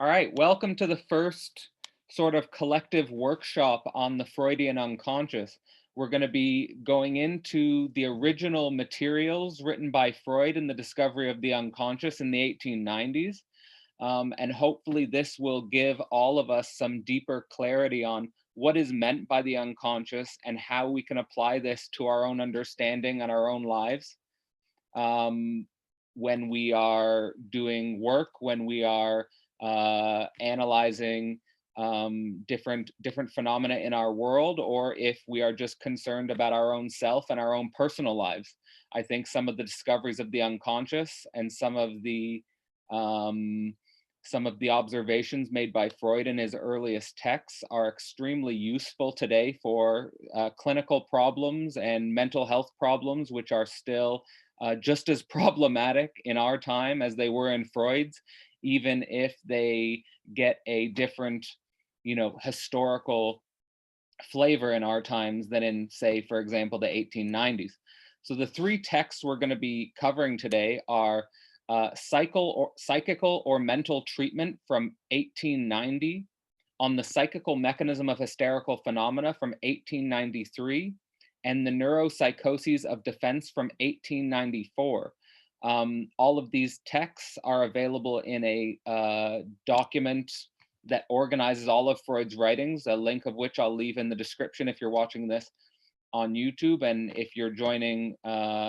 All right, welcome to the first sort of collective workshop on the Freudian unconscious. We're going to be going into the original materials written by Freud in the discovery of the unconscious in the 1890s. And hopefully this will give all of us some deeper clarity on what is meant by the unconscious and how we can apply this to our own understanding and our own lives. When we are doing work, when we are analyzing different phenomena in our world, or if we are just concerned about our own self and our own personal lives. I think some of the discoveries of the unconscious and some of the observations made by Freud in his earliest texts are extremely useful today for clinical problems and mental health problems, which are still just as problematic in our time as they were in Freud's, even if they get a different, historical flavor in our times than in, say, for example, the 1890s. So the three texts we're going to be covering today are Psychical or Mental Treatment from 1890, On the Psychical Mechanism of Hysterical Phenomena from 1893, and the Neuro-Psychoses of Defense from 1894. All of these texts are available in a document that organizes all of Freud's writings, a link of which I'll leave in the description if you're watching this on YouTube. And if you're joining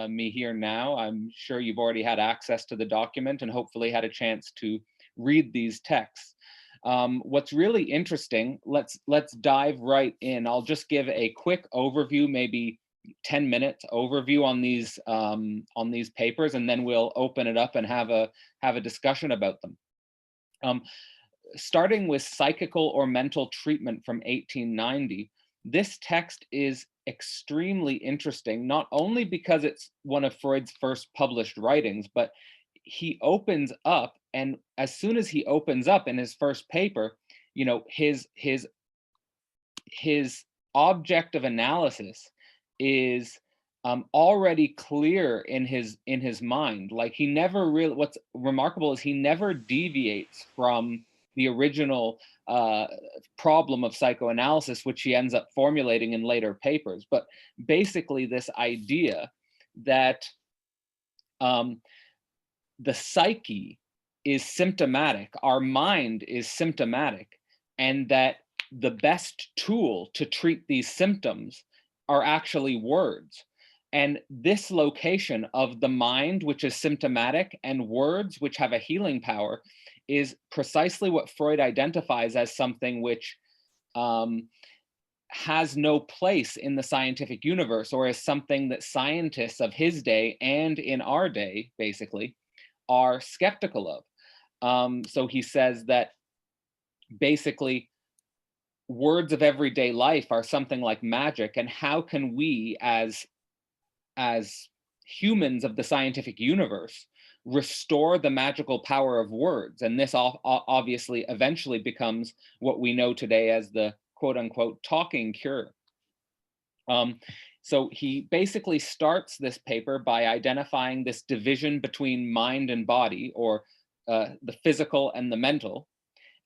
me here now, I'm sure you've already had access to the document and hopefully had a chance to read these texts. What's really interesting, let's dive right in. I'll just give a quick overview, maybe 10-minute overview on these papers, and then we'll open it up and have a discussion about them. Starting with Psychical or Mental Treatment from 1890, this text is extremely interesting, not only because it's one of Freud's first published writings, but he opens up, and as soon as he opens up in his first paper, his object of analysis is already clear in his mind. Like, he never really, what's remarkable is he never deviates from the original problem of psychoanalysis, which he ends up formulating in later papers. But basically this idea that the psyche is symptomatic, our mind is symptomatic, and that the best tool to treat these symptoms are actually words. And this location of the mind, which is symptomatic, and words, which have a healing power, is precisely what Freud identifies as something which has no place in the scientific universe, or is something that scientists of his day and in our day, basically, are skeptical of. So he says that basically words of everyday life are something like magic, and how can we as humans of the scientific universe restore the magical power of words? And this obviously eventually becomes what we know today as the quote unquote talking cure. So he basically starts this paper by identifying this division between mind and body, or the physical and the mental.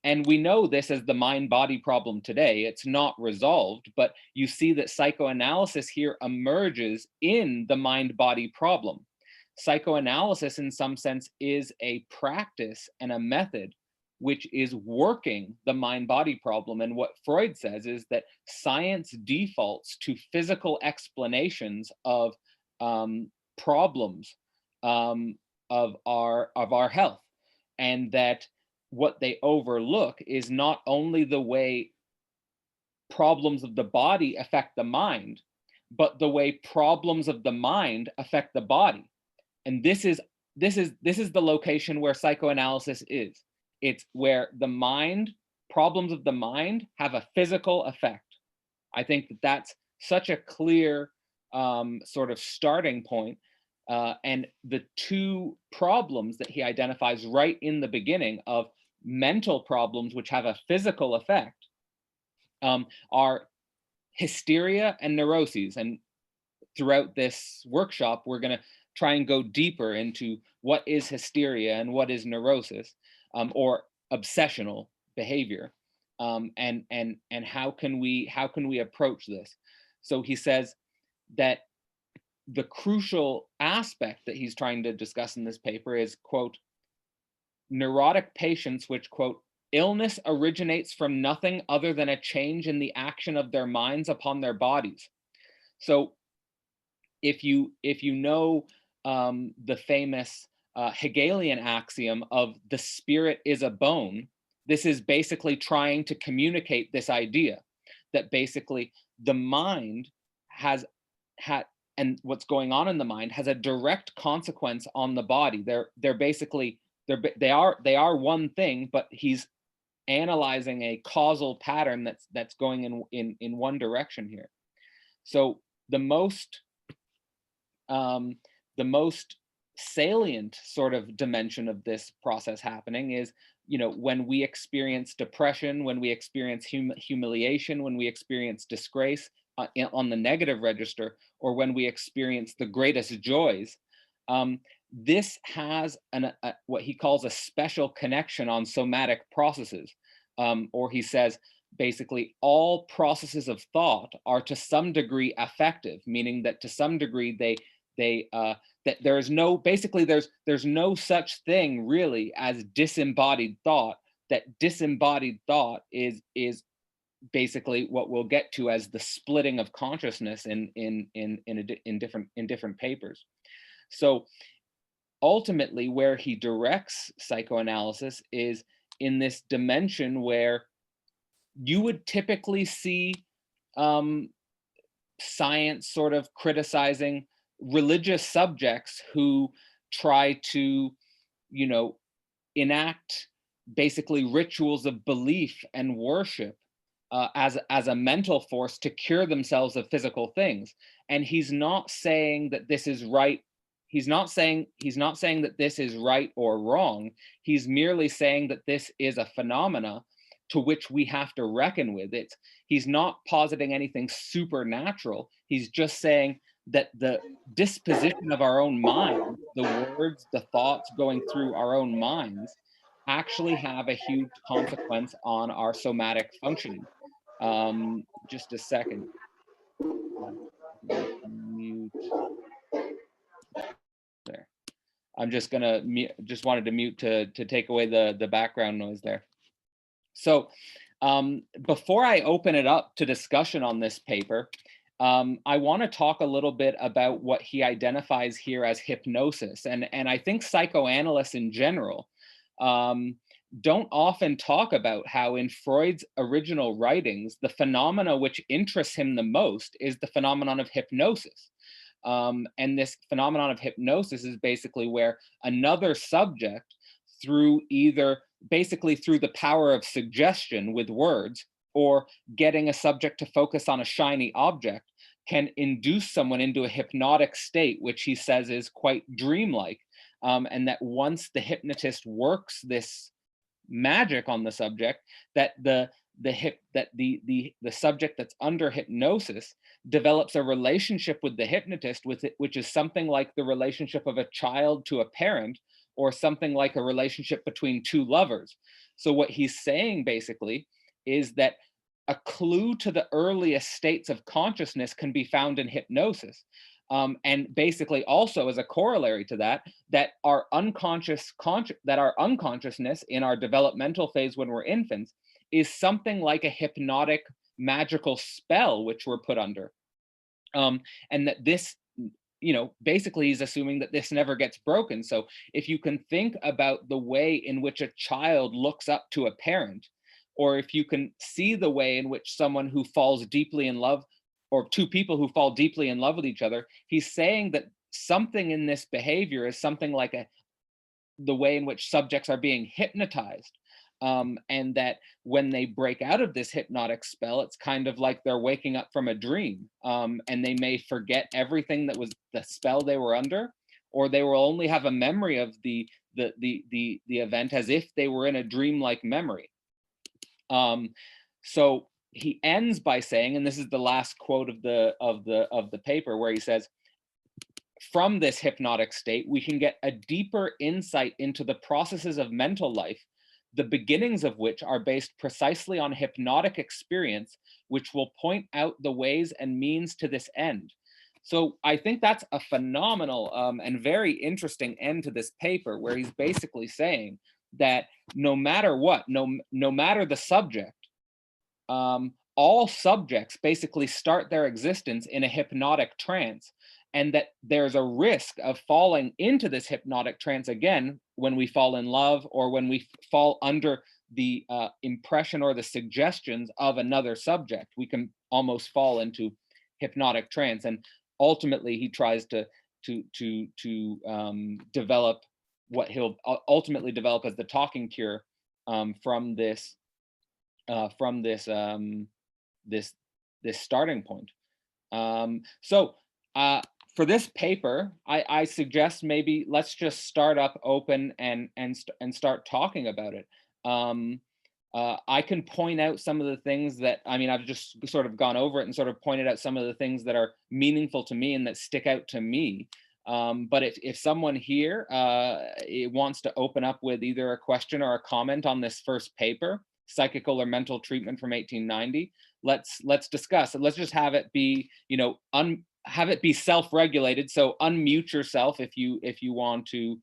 And we know this as the mind-body problem today. It's not resolved, but you see that psychoanalysis here emerges in the mind-body problem. Psychoanalysis, in some sense, is a practice and a method which is working the mind-body problem. And what Freud says is that science defaults to physical explanations of problems of our health, and that what they overlook is not only the way problems of the body affect the mind, but the way problems of the mind affect the body. And this is the location where psychoanalysis is. It's where the mind, problems of the mind, have a physical effect. I think that that's such a clear sort of starting point. And the two problems that he identifies right in the beginning of mental problems which have a physical effect are hysteria and neuroses. And throughout this workshop, we're going to try and go deeper into what is hysteria and what is neurosis, or obsessional behavior, and how can we approach this? So he says that the crucial aspect that he's trying to discuss in this paper is, quote, neurotic patients which, quote, illness originates from nothing other than a change in the action of their minds upon their bodies. So if you know the famous Hegelian axiom of the spirit is a bone, this is basically trying to communicate this idea that basically the mind and what's going on in the mind has a direct consequence on the body. They are one thing, but he's analyzing a causal pattern that's going in one direction here. So the most salient sort of dimension of this process happening is, when we experience depression, when we experience humiliation, when we experience disgrace on the negative register, or when we experience the greatest joys, this has what he calls a special connection on somatic processes, or he says basically all processes of thought are to some degree affective, meaning that to some degree that there's no such thing really as disembodied thought. That disembodied thought is basically what we'll get to as the splitting of consciousness in different papers. So ultimately, where he directs psychoanalysis is in this dimension where you would typically see science sort of criticizing religious subjects who try to, enact basically rituals of belief and worship as a mental force to cure themselves of physical things. And he's not saying that this is right. He's not saying that this is right or wrong. He's merely saying that this is a phenomena to which we have to reckon with. He's not positing anything supernatural. He's just saying that the disposition of our own mind, the words, the thoughts going through our own minds, actually have a huge consequence on our somatic functioning. Just a second. Mute. There. I'm just gonna just wanted to mute to take away the background noise there. So before I open it up to discussion on this paper, I want to talk a little bit about what he identifies here as hypnosis. And I think psychoanalysts in general don't often talk about how in Freud's original writings, the phenomena which interests him the most is the phenomenon of hypnosis. And this phenomenon of hypnosis is basically where another subject, through through the power of suggestion with words, or getting a subject to focus on a shiny object, can induce someone into a hypnotic state, which he says is quite dreamlike. And that once the hypnotist works this magic on the subject, that the subject that's under hypnosis develops a relationship with the hypnotist which is something like the relationship of a child to a parent, or something like a relationship between two lovers. So what he's saying basically is that a clue to the earliest states of consciousness can be found in hypnosis. And basically also as a corollary to that, that our unconsciousness in our developmental phase when we're infants is something like a hypnotic magical spell which we're put under. And that this, basically he's assuming that this never gets broken. So if you can think about the way in which a child looks up to a parent, or if you can see the way in which someone who falls deeply in love, or two people who fall deeply in love with each other, he's saying that something in this behavior is something like the way in which subjects are being hypnotized. And that when they break out of this hypnotic spell, it's kind of like they're waking up from a dream, and they may forget everything that was the spell they were under, or they will only have a memory of the event as if they were in a dreamlike memory. So he ends by saying, and this is the last quote of the paper, where he says, from this hypnotic state, we can get a deeper insight into the processes of mental life the beginnings of which are based precisely on hypnotic experience, which will point out the ways and means to this end. So I think that's a phenomenal and very interesting end to this paper, where he's basically saying that no matter what, no matter the subject, all subjects basically start their existence in a hypnotic trance, and that there's a risk of falling into this hypnotic trance again when we fall in love, or when we fall under the impression or the suggestions of another subject. We can almost fall into hypnotic trance, and ultimately he tries to develop what he'll ultimately develop as the talking cure from this this starting point. So for this paper, I suggest maybe let's just start up open and start talking about it. I can point out some of the things that, I mean, I've just sort of gone over it and sort of pointed out some of the things that are meaningful to me and that stick out to me. But if someone here wants to open up with either a question or a comment on this first paper, Psychical or Mental Treatment from 1890, let's discuss it. Let's just have it be, you know, have it be self-regulated. So unmute yourself if you want to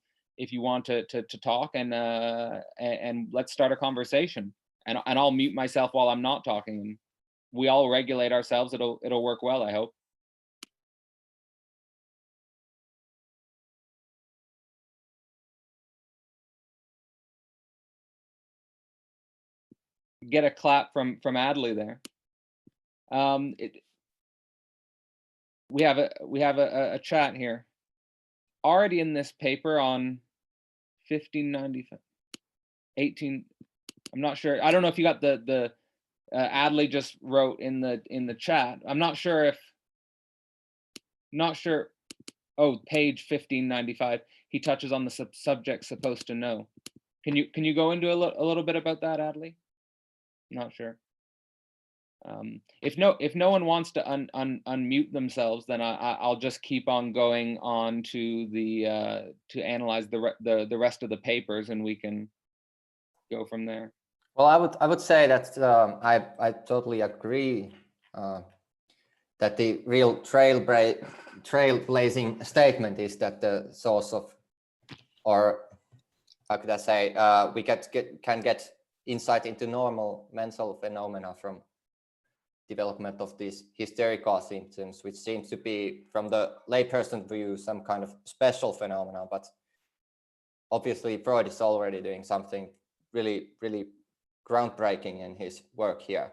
talk, and let's start a conversation. And I'll mute myself while I'm not talking. And we all regulate ourselves. It'll work well, I hope. Get a clap from Adley there. We have a chat here already in this paper on 1595, 18. I'm not sure. I don't know if you got the Adley just wrote in the chat. I'm not sure if. Oh, page 1595. He touches on the subject supposed to know. Can you go into a little bit about that, Adley? Not sure. If no one wants to unmute themselves, then I'll just keep on going on to to analyze the rest of the papers, and we can go from there. Well, I would say that I totally agree that the real trailblazing statement is that the source of, or how could I say, we can get insight into normal mental phenomena from development of these hysterical symptoms, which seems to be, from the layperson view, some kind of special phenomena. But obviously Freud is already doing something really, really groundbreaking in his work here.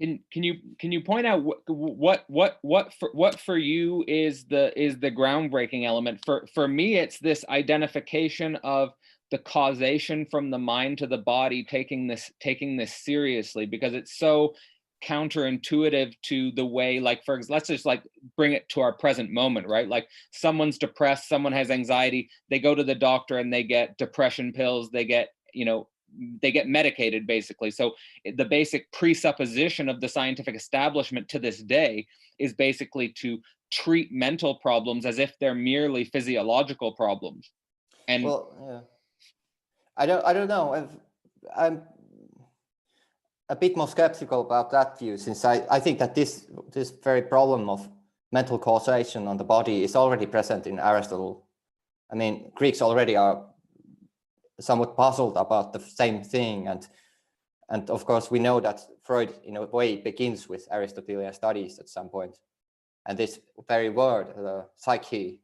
Can you point out what for you is the groundbreaking element? For me, it's this identification of the causation from the mind to the body, taking this seriously, because it's so counterintuitive to the way, like, for let's just like bring it to our present moment, right? Like someone's depressed, someone has anxiety, they go to the doctor and they get depression pills, they get, you know, they get medicated basically. So the basic presupposition of the scientific establishment to this day is basically to treat mental problems as if they're merely physiological problems. And well, yeah, I don't know. I'm a bit more skeptical about that view, since I think that this very problem of mental causation on the body is already present in Aristotle. I mean, Greeks already are somewhat puzzled about the same thing, and of course we know that Freud in a way begins with Aristotelian Studies at some point, and this very word, the psyche,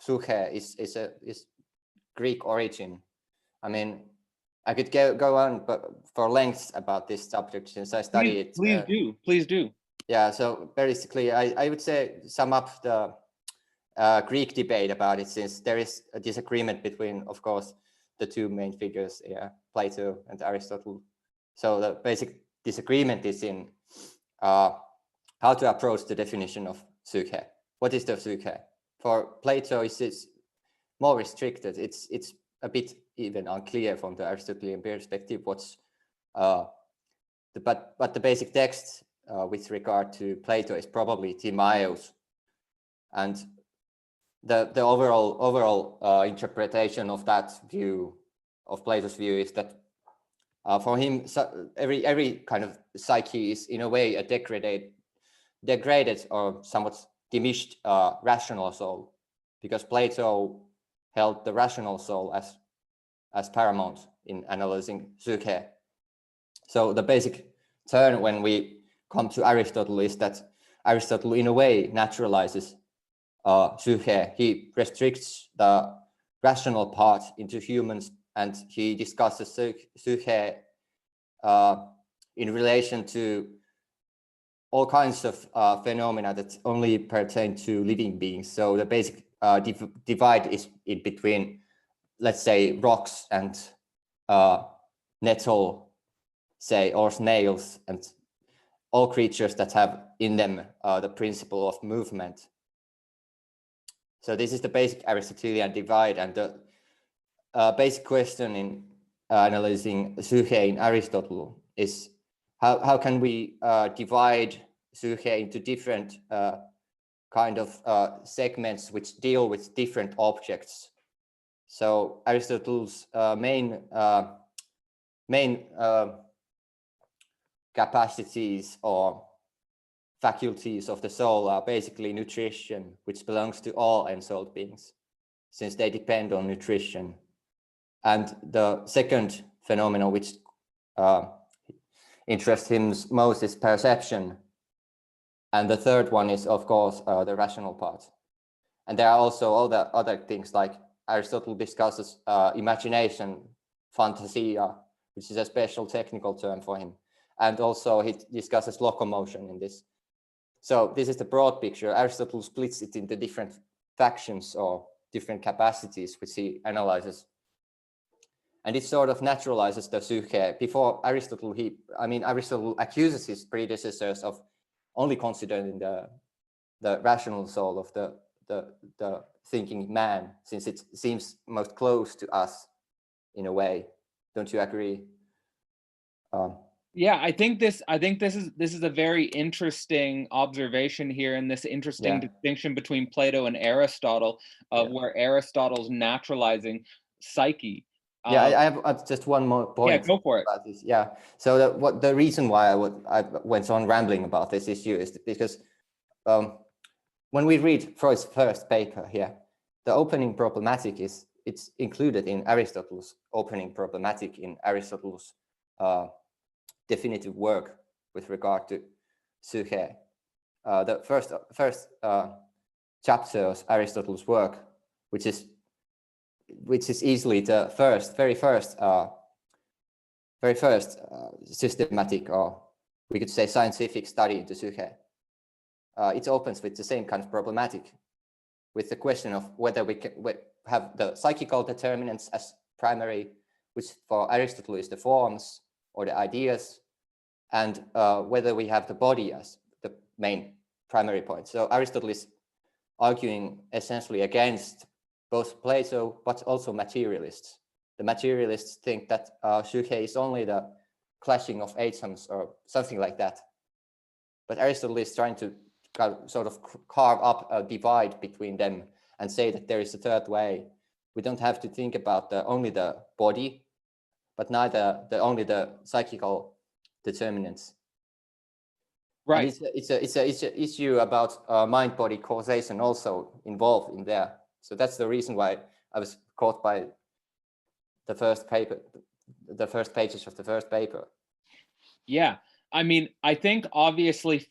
psyche, is Greek origin. I mean, I could go on but for lengths about this subject, since I study it. Please do. Yeah, so basically I would say sum up the Greek debate about it, since there is a disagreement between, of course, the two main figures, Plato and Aristotle. So the basic disagreement is in how to approach the definition of psyche. What is the psyche? For Plato, it's more restricted. It's a bit even unclear from the Aristotelian perspective what's but the basic text with regard to Plato is probably Timaeus, and the overall interpretation of that view, of Plato's view, is that for him, every kind of psyche is in a way a degraded or somewhat diminished rational soul, because Plato held the rational soul as paramount in analyzing psyche. So the basic turn when we come to Aristotle is that Aristotle in a way naturalizes psyche. He restricts the rational part into humans, and he discusses psyche in relation to all kinds of phenomena that only pertain to living beings. So the basic divide is in between, let's say, rocks and nettle, say, or snails, and all creatures that have in them the principle of movement. So this is the basic Aristotelian divide, and the basic question in analyzing psyche in Aristotle is how can we divide psyche into different kind of segments which deal with different objects. So Aristotle's main capacities or faculties of the soul are basically nutrition, which belongs to all ensouled beings, since they depend on nutrition. And the second phenomenon which interests him most is perception. And the third one is, of course, the rational part. And there are also all the other things, like Aristotle discusses imagination, fantasia, which is a special technical term for him. And also he discusses locomotion in this. So this is the broad picture. Aristotle splits it into different factions or different capacities, which he analyzes. And it sort of naturalizes the psyche. Before Aristotle, Aristotle accuses his predecessors of only considering the rational soul of the thinking man, since it seems most close to us in a way. Don't you agree? Yeah, I think this is a very interesting observation here, and this interesting distinction between Plato and Aristotle, where Aristotle's naturalizing psyche. Yeah, I have just one more point. Yeah, go for it. About this. Yeah. So the reason why I went on rambling about this issue is because when we read Freud's first paper here, the opening problematic it's included in Aristotle's opening problematic in Aristotle's definitive work with regard to psyche. The first chapter of Aristotle's work, which is easily the very first systematic, or we could say scientific study into psyche. It opens with the same kind of problematic, with the question of whether we can have the psychical determinants as primary, which for Aristotle is the forms or the ideas, and whether we have the body as the main primary point. So Aristotle is arguing essentially against both Plato, but also materialists. The materialists think that psyche is only the clashing of atoms or something like that. But Aristotle is trying to sort of carve up a divide between them and say that there is a third way. We don't have to think about only the body, but neither only the psychical determinants. Right. And it's an issue about mind-body causation also involved in there. So that's the reason why I was caught by the first paper, the first pages of the first paper. Yeah, I mean, I think obviously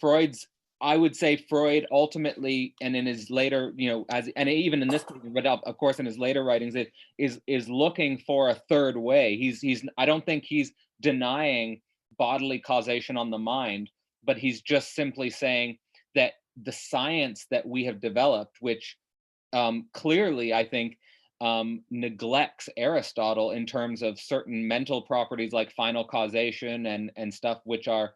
I would say Freud ultimately, and in his later, and even in this, but of course in his later writings, is looking for a third way. I don't think he's denying bodily causation on the mind, but he's just simply saying that the science that we have developed, which clearly I think neglects Aristotle in terms of certain mental properties like final causation and stuff which are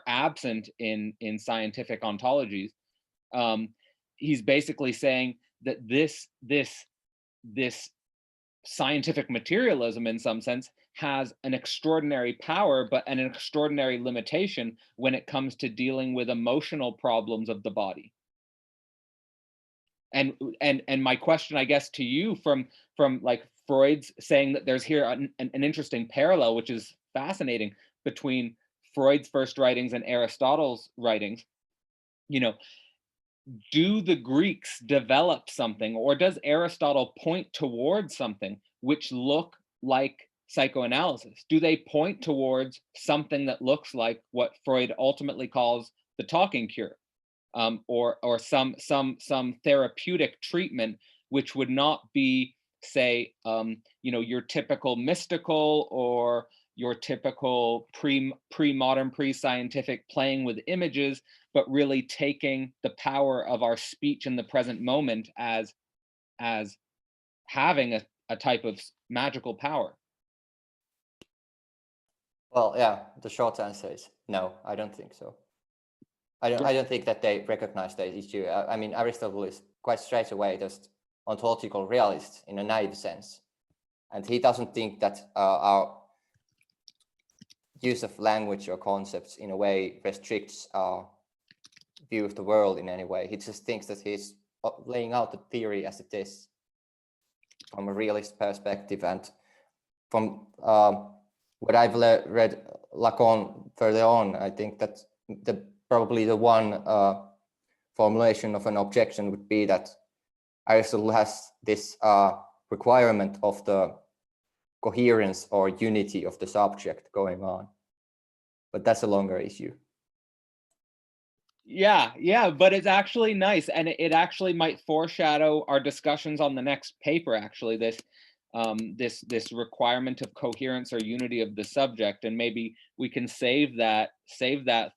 absent in scientific ontologies. He's basically saying that this scientific materialism in some sense has an extraordinary power, but an extraordinary limitation when it comes to dealing with emotional problems of the body. and my question, I guess, to you from like Freud's saying that there's here an interesting parallel, which is fascinating, between Freud's first writings and Aristotle's writings. You know, do the Greeks develop something, or does Aristotle point towards something which look like psychoanalysis? Do they point towards something that looks like what Freud ultimately calls the talking cure, or some therapeutic treatment which would not be, say, your typical mystical or your typical pre-modern, pre-scientific playing with images, but really taking the power of our speech in the present moment as having a type of magical power? Well, yeah, the short answer is no, I don't think so. I don't think that they recognize the issue. I mean, Aristotle is quite straight away just ontological realist in a naive sense. And he doesn't think that our use of language or concepts in a way restricts our view of the world in any way. He just thinks that he's laying out the theory as it is from a realist perspective. And from what I've read Lacan further on, I think that probably the one formulation of an objection would be that Aristotle has this requirement of the coherence or unity of the subject going on, but that's a longer issue. Yeah, but it's actually nice, and it actually might foreshadow our discussions on the next paper, actually, this requirement of coherence or unity of the subject, and maybe we can save that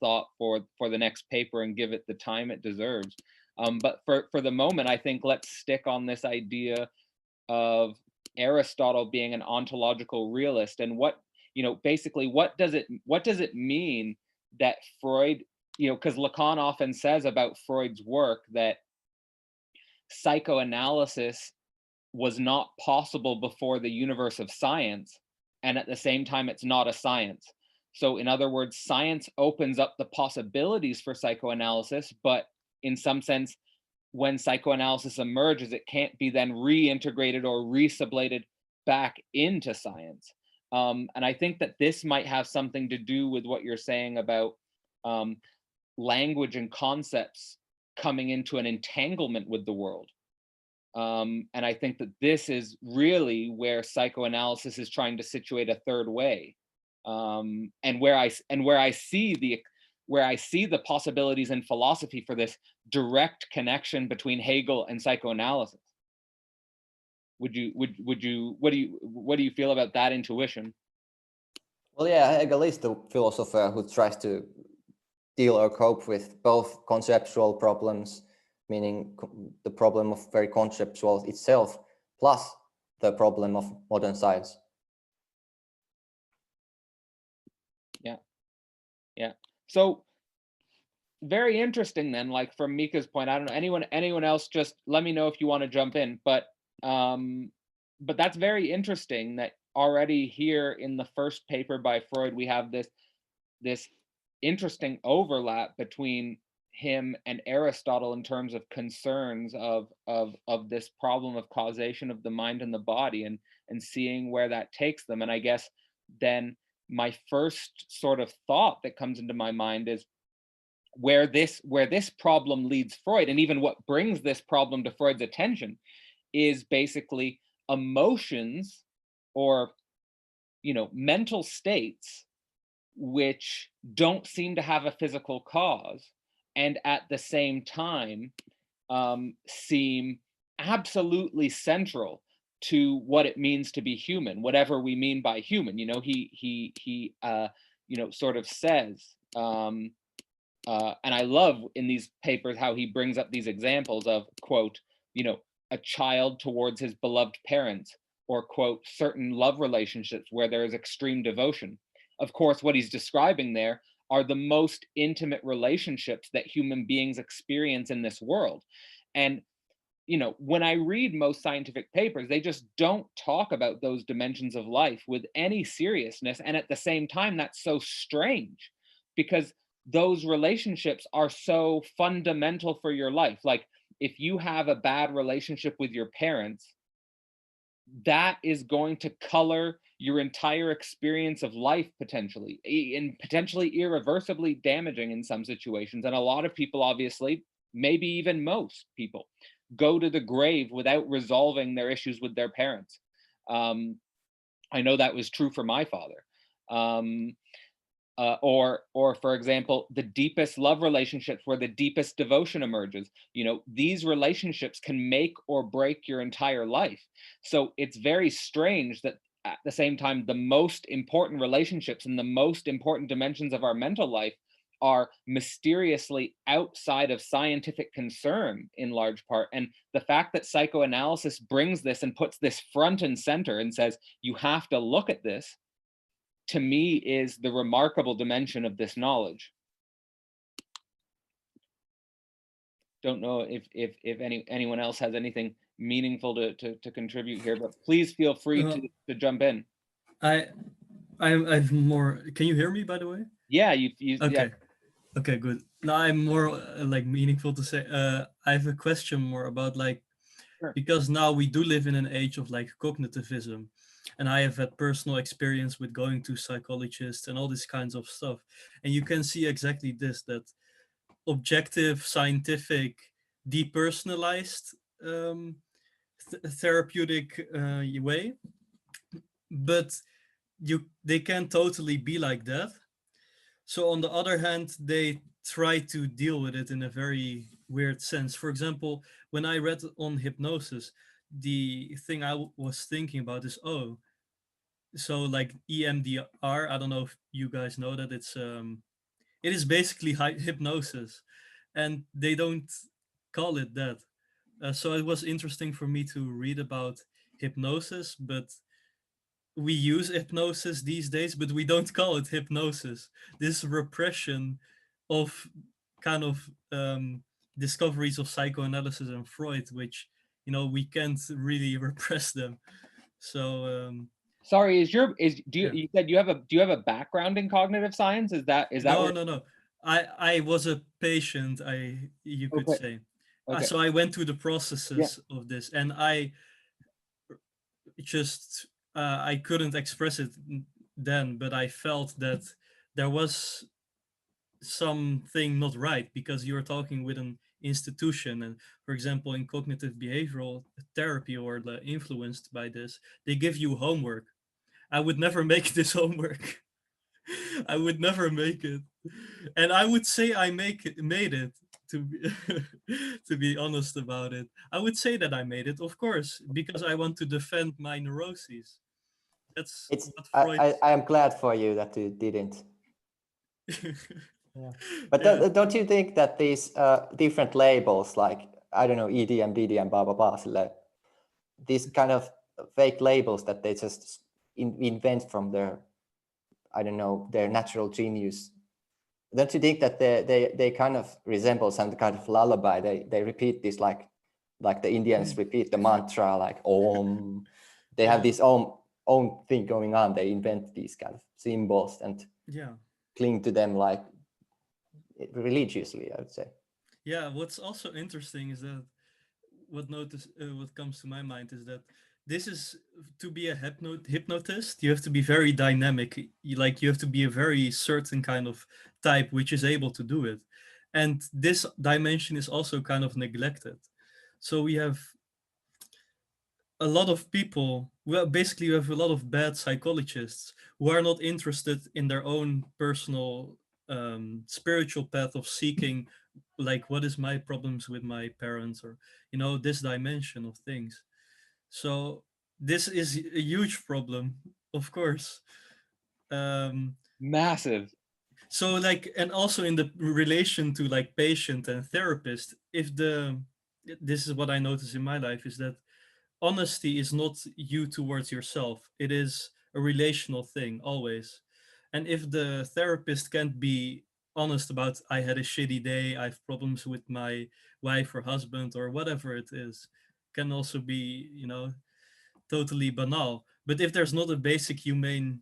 thought for the next paper and give it the time it deserves. But for the moment, I think let's stick on this idea of Aristotle being an ontological realist, and basically what does it mean that Freud, because Lacan often says about Freud's work that psychoanalysis was not possible before the universe of science, and at the same time it's not a science. So in other words, science opens up the possibilities for psychoanalysis, but in some sense, when psychoanalysis emerges, it can't be then reintegrated or resublated back into science. And I think that this might have something to do with what you're saying about language and concepts coming into an entanglement with the world. And I think that this is really where psychoanalysis is trying to situate a third way, and where I see the possibilities in philosophy for this direct connection between Hegel and psychoanalysis. What do you feel about that intuition? Well, yeah, Hegel is the philosopher who tries to deal or cope with both conceptual problems, meaning the problem of very conceptual itself, plus the problem of modern science. Yeah. So very interesting then, like from Mika's point, I don't know, anyone else, just let me know if you want to jump in, but that's very interesting that already here in the first paper by Freud, we have this interesting overlap between him and Aristotle in terms of concerns of this problem of causation of the mind and the body, and seeing where that takes them. And I guess then my first sort of thought that comes into my mind is where this problem leads Freud, and even what brings this problem to Freud's attention, is basically emotions or mental states which don't seem to have a physical cause, and at the same time seem absolutely central to what it means to be human, whatever we mean by human. He sort of says, and I love in these papers how he brings up these examples of, quote, a child towards his beloved parents, or, quote, certain love relationships where there is extreme devotion. Of course, what he's describing there are the most intimate relationships that human beings experience in this world. And when I read most scientific papers, they just don't talk about those dimensions of life with any seriousness. And at the same time, that's so strange, because those relationships are so fundamental for your life. Like, if you have a bad relationship with your parents, that is going to color your entire experience of life potentially, and potentially irreversibly damaging in some situations. And a lot of people, obviously, maybe even most people, go to the grave without resolving their issues with their parents. I know that was true for my father. Or for example, the deepest love relationships where the deepest devotion emerges. You know, these relationships can make or break your entire life. So it's very strange that at the same time, the most important relationships and the most important dimensions of our mental life are mysteriously outside of scientific concern in large part. And the fact that psychoanalysis brings this and puts this front and center and says, you have to look at this, to me, is the remarkable dimension of this knowledge. Don't know if anyone else has anything meaningful to contribute here, but please feel free to jump in. I've more. Can you hear me, by the way? Yeah, you okay. Yeah. Okay, good. Now I'm more like meaningful to say. I have a question more about like, Sure. Because now we do live in an age of like cognitivism, and I have had personal experience with going to psychologists and all these kinds of stuff, and you can see exactly this, that objective, scientific, depersonalized therapeutic way, but they can totally be like that. So on the other hand, they try to deal with it in a very weird sense. For example, when I read on hypnosis, the thing I was thinking about is, oh, so like EMDR, I don't know if you guys know that, it is basically hypnosis, and they don't call it that. So it was interesting for me to read about hypnosis, but we use hypnosis these days, but we don't call it hypnosis. This repression of kind of discoveries of psychoanalysis and Freud, which, you know, we can't really repress them. So sorry, you said you have a background in cognitive science? Is that no. I was a patient, you could say. Okay. So I went through the processes of this, and I just I couldn't express it then, but I felt that there was something not right, because you're talking with an institution, and for example, in cognitive behavioral therapy, or the influenced by this, they give you homework. I would never make this homework. I would never make it, and I would say I made it. To be, to be honest about it, I would say that I made it, of course, because I want to defend my neuroses. That's what Freud. I am glad for you that you didn't. Yeah. But don't you think that these different labels, like, I don't know, EDM, DDM, blah, blah, blah, these kind of fake labels that they just invent from their, I don't know, their natural genius, don't you think that they kind of resemble some kind of lullaby? They repeat this like the Indians repeat the mantra, like Om. They have this own thing going on. They invent these kind of symbols and cling to them like religiously, I would say. Yeah, what's also interesting is that what comes to my mind is that this is, to be a hypnotist, you have to be very dynamic. You have to be a very certain kind of type which is able to do it. And this dimension is also kind of neglected. So we have a lot of people, well, basically you have a lot of bad psychologists who are not interested in their own personal spiritual path of seeking, like, what is my problems with my parents, or, you know, this dimension of things. So this is a huge problem, of course. Massive. So like, and also in the relation to like patient and therapist, this is what I notice in my life, is that honesty is not you towards yourself. It is a relational thing always. And if the therapist can't be honest about, I had a shitty day, I have problems with my wife or husband or whatever it is, can also be, you know, totally banal. But if there's not a basic humane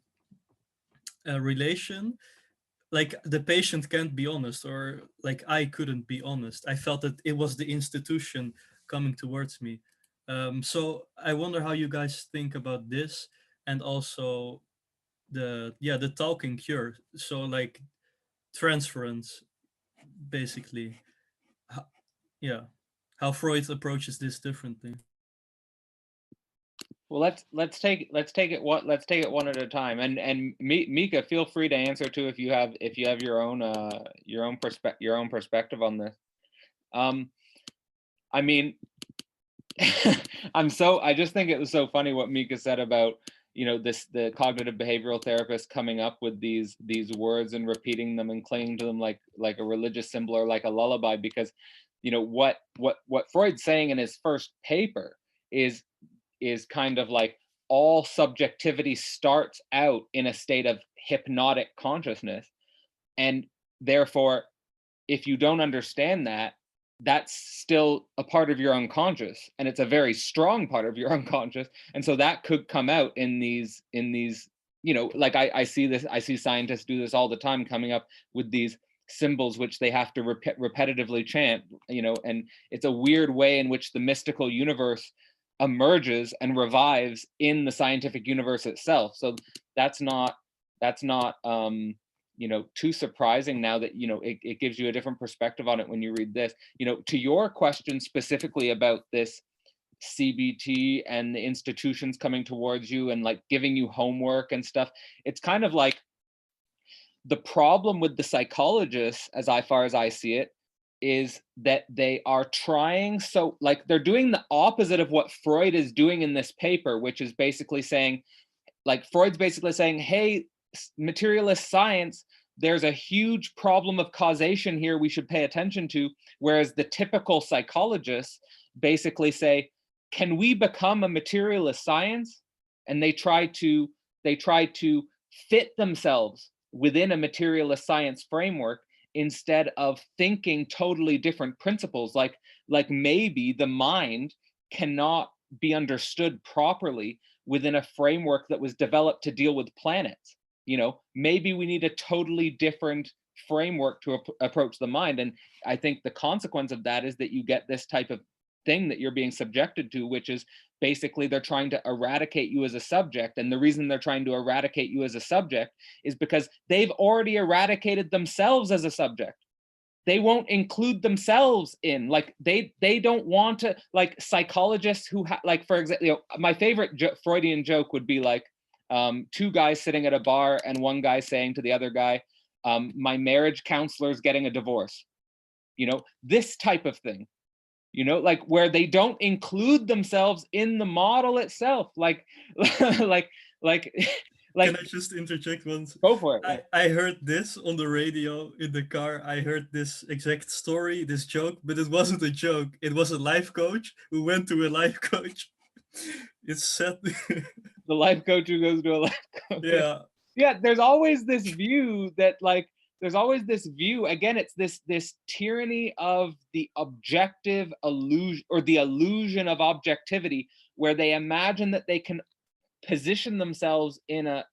relation, like the patient can't be honest, or like I couldn't be honest. I felt that it was the institution coming towards me. So I wonder how you guys think about this, and also the talking cure. So like transference, basically. Ho- yeah, how Freud approaches this differently. Well, let's take it one at a time. And Mika, feel free to answer too if you have your own perspective on this. I mean, I just think it was so funny what Mika said about, the cognitive behavioral therapist coming up with these words and repeating them and clinging to them like a religious symbol or like a lullaby, because what Freud's saying in his first paper is kind of like all subjectivity starts out in a state of hypnotic consciousness, and therefore if you don't understand that, that's still a part of your unconscious, and it's a very strong part of your unconscious, and so that could come out in these like I see scientists do this all the time, coming up with these symbols which they have to repetitively chant, and it's a weird way in which the mystical universe emerges and revives in the scientific universe itself. So that's not too surprising now that it gives you a different perspective on it when you read this. To your question specifically about this CBT and the institutions coming towards you and like giving you homework and stuff, it's kind of like the problem with the psychologists, as far as I see it, is that they are trying, so like they're doing the opposite of what Freud is doing in this paper, which is basically saying, like Freud's basically saying, hey, materialist science, there's a huge problem of causation here we should pay attention to, whereas the typical psychologists basically say, can we become a materialist science? And they try to fit themselves within a materialist science framework instead of thinking totally different principles, like maybe the mind cannot be understood properly within a framework that was developed to deal with planets. Maybe we need a totally different framework to approach the mind. And I think the consequence of that is that you get this type of thing that you're being subjected to, which is basically they're trying to eradicate you as a subject. And the reason they're trying to eradicate you as a subject is because they've already eradicated themselves as a subject. They won't include themselves in, like they don't want to, like psychologists who like, for example, my favorite Freudian joke would be like two guys sitting at a bar and one guy saying to the other guy, my marriage counselor's getting a divorce. This type of thing, like where they don't include themselves in the model itself, like Can I just interject once? Go for it. I heard this on the radio in the car. I heard this exact story, this joke, but it wasn't a joke. It was a life coach who went to a life coach. It's sad. The life coach who goes to a life coach. Yeah. Yeah, there's always this view that again, it's this tyranny of the objective illusion, or the illusion of objectivity, where they imagine that they can position themselves in a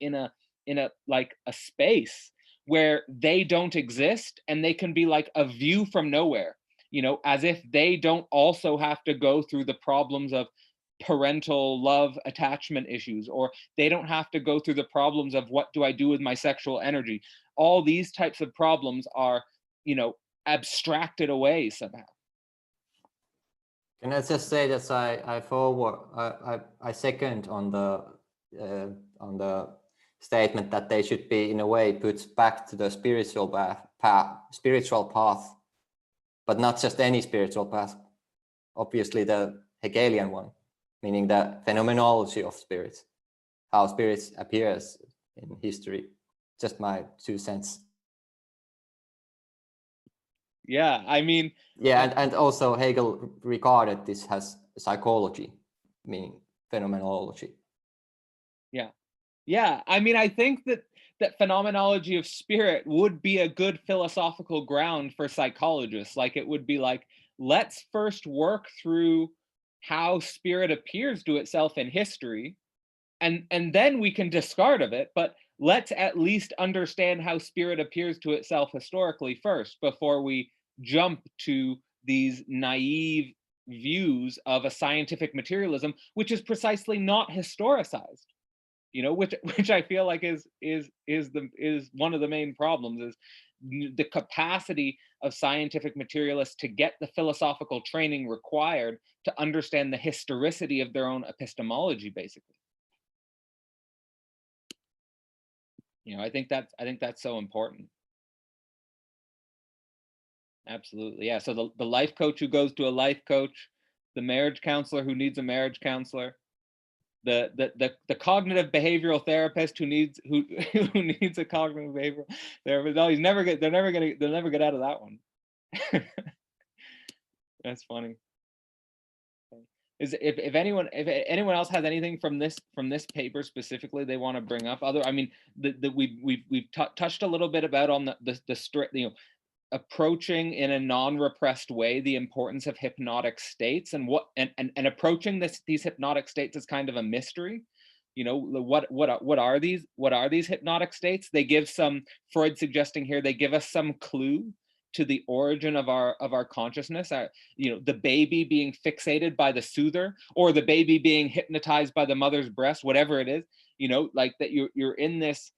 like a space where they don't exist, and they can be like a view from nowhere, as if they don't also have to go through the problems of parental love attachment issues, or they don't have to go through the problems of what do I do with my sexual energy. All these types of problems are abstracted away somehow. Can I just say that I second on the statement that they should be in a way put back to the spiritual path, but not just any spiritual path. Obviously, the Hegelian one, meaning the phenomenology of spirits, how spirits appears in history. Just my 2 cents. Yeah, I mean. Yeah, and also Hegel regarded this as psychology, meaning phenomenology. Yeah. I mean, I think that phenomenology of spirit would be a good philosophical ground for psychologists. Like, it would be like, let's first work through how spirit appears to itself in history, and then we can discard of it. But let's at least understand how spirit appears to itself historically first, before we jump to these naive views of a scientific materialism, which is precisely not historicized. Which I feel like is one of the main problems, is the capacity of scientific materialists to get the philosophical training required to understand the historicity of their own epistemology, basically. I think that's so important. Absolutely, yeah. So the life coach who goes to a life coach, the marriage counselor who needs a marriage counselor, the cognitive behavioral therapist who needs a cognitive behavioral therapist. No, they'll never get out of that one. That's funny. If anyone else has anything from this paper specifically they want to bring up, we've touched a little bit about on the strict, approaching in a non-repressed way the importance of hypnotic states, and approaching these hypnotic states is kind of a mystery. What are these hypnotic states? They give some, Freud suggesting here, they give us some clue to the origin of our consciousness. The baby being fixated by the soother, or the baby being hypnotized by the mother's breast, whatever it is, like that you're in this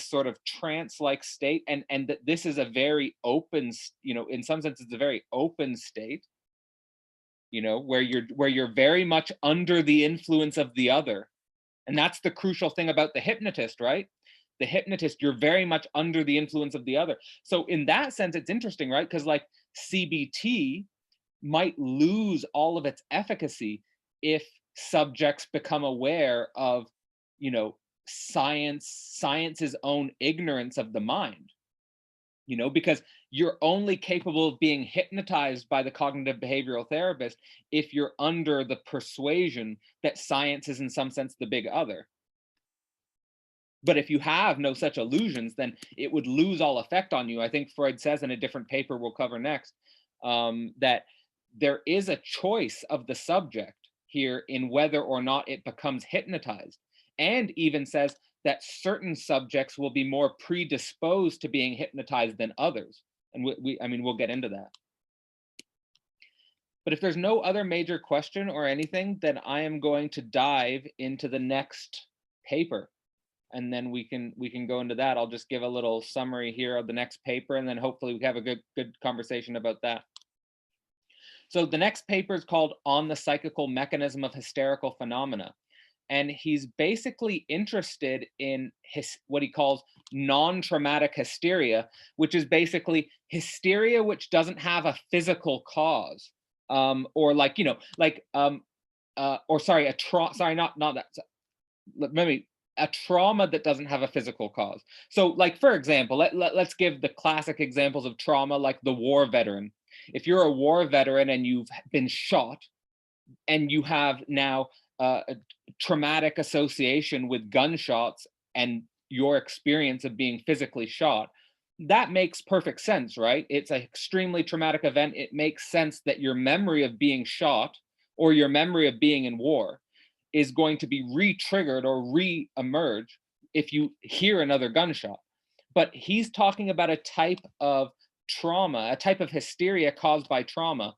sort of trance-like state, and that this is a very open, in some sense it's a very open state, where you're very much under the influence of the other. And that's the crucial thing about the hypnotist, right? The hypnotist, you're very much under the influence of the other. So in that sense, it's interesting, right? Because like CBT might lose all of its efficacy if subjects become aware of, science's own ignorance of the mind, because you're only capable of being hypnotized by the cognitive behavioral therapist if you're under the persuasion that science is in some sense the big other. But if you have no such illusions, then it would lose all effect on you. I think Freud says in a different paper we'll cover next, that there is a choice of the subject here in whether or not it becomes hypnotized, and even says that certain subjects will be more predisposed to being hypnotized than others. And we'll get into that. But if there's no other major question or anything, then I am going to dive into the next paper. And then we can go into that. I'll just give a little summary here of the next paper, and then hopefully we have a good conversation about that. So the next paper is called On the Psychical Mechanism of Hysterical Phenomena. And he's basically interested in what he calls non-traumatic hysteria, which is basically hysteria which doesn't have a physical cause, or like, a trauma that doesn't have a physical cause. So like, for example, let's give the classic examples of trauma, like the war veteran. If you're a war veteran and you've been shot, and you have now a traumatic association with gunshots and your experience of being physically shot, that makes perfect sense, right? It's an extremely traumatic event. It makes sense that your memory of being shot, or your memory of being in war, is going to be re-triggered or re-emerge if you hear another gunshot. But he's talking about a type of trauma, a type of hysteria caused by trauma,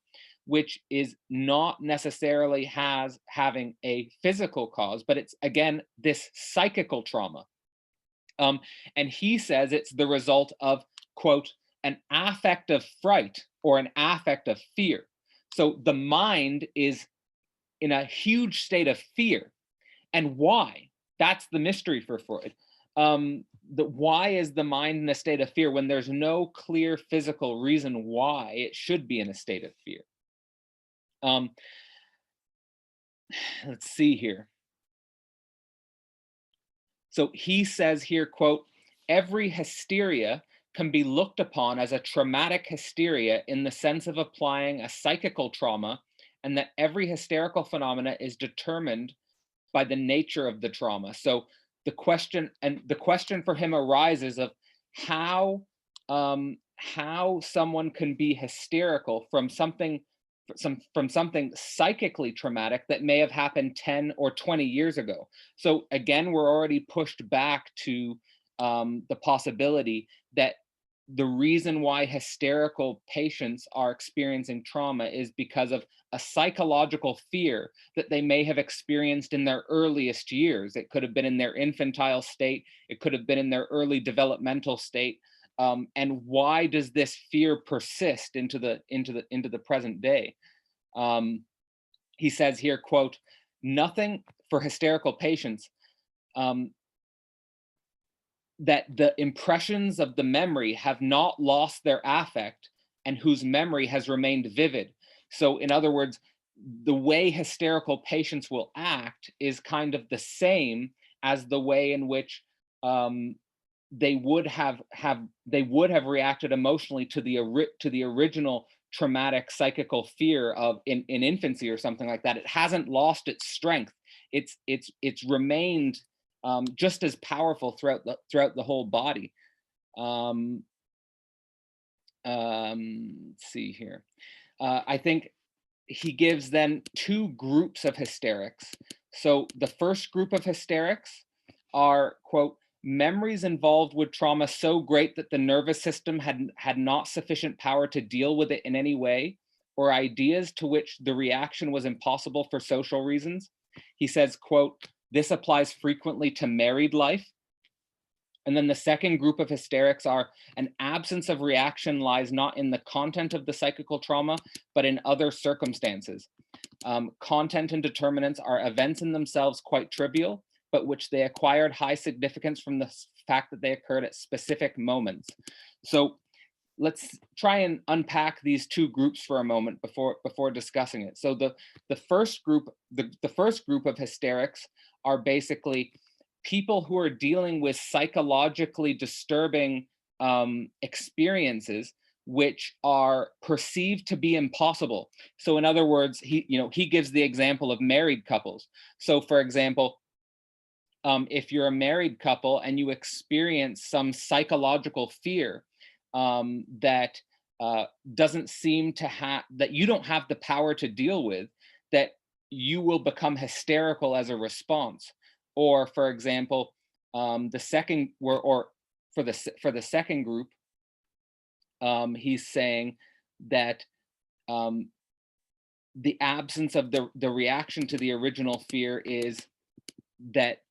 which is not necessarily having a physical cause, but it's, again, this psychical trauma. And he says it's the result of, quote, an affect of fright or an affect of fear. So the mind is in a huge state of fear. And why? That's the mystery for Freud. Why is the mind in a state of fear when there's no clear physical reason why it should be in a state of fear? Let's see here. So he says here, quote, every hysteria can be looked upon as a traumatic hysteria in the sense of applying a psychical trauma, and that every hysterical phenomena is determined by the nature of the trauma. So the question for him arises of how someone can be hysterical from something from something psychically traumatic that may have happened 10 or 20 years ago. So again, we're already pushed back to the possibility that the reason why hysterical patients are experiencing trauma is because of a psychological fear that they may have experienced in their earliest years. It could have been in their infantile state. It could have been in their early developmental state. And why does this fear persist into the present day? He says here, quote, nothing for hysterical patients, that the impressions of the memory have not lost their affect and whose memory has remained vivid. So in other words, the way hysterical patients will act is kind of the same as the way in which they would have reacted emotionally to the original traumatic psychical fear of in infancy or something like that. It hasn't lost its strength. It's remained just as powerful throughout the whole body. Let's see here. I think he gives then two groups of hysterics. So the first group of hysterics are, quote, memories involved with trauma so great that the nervous system had not sufficient power to deal with it in any way, or ideas to which the reaction was impossible for social reasons. He says, quote, this applies frequently to married life. And then the second group of hysterics are an absence of reaction lies not in the content of the psychical trauma, but in other circumstances. Content and determinants are events in themselves quite trivial, but which they acquired high significance from the fact that they occurred at specific moments. So let's try and unpack these two groups for a moment before discussing it. So the first group of hysterics are basically people who are dealing with psychologically disturbing experiences which are perceived to be impossible. So in other words, he gives the example of married couples. So for example, if you're a married couple and you experience some psychological fear that doesn't seem to have, that you don't have the power to deal with, that you will become hysterical as a response. Or for example, the second, or for the second group, he's saying that the absence of the reaction to the original fear is that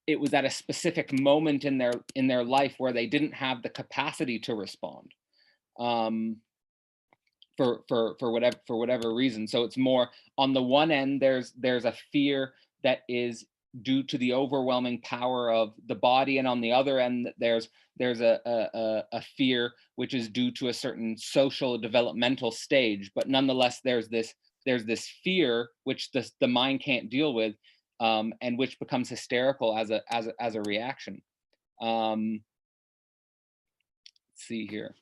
it was at a specific moment in their life where they didn't have the capacity to respond for whatever reason. So it's more on the one end, there's a fear that is due to the overwhelming power of the body, and on the other end, there's a fear which is due to a certain social developmental stage. But nonetheless, there's this fear which the mind can't deal with, and which becomes hysterical as a reaction. Let's see here.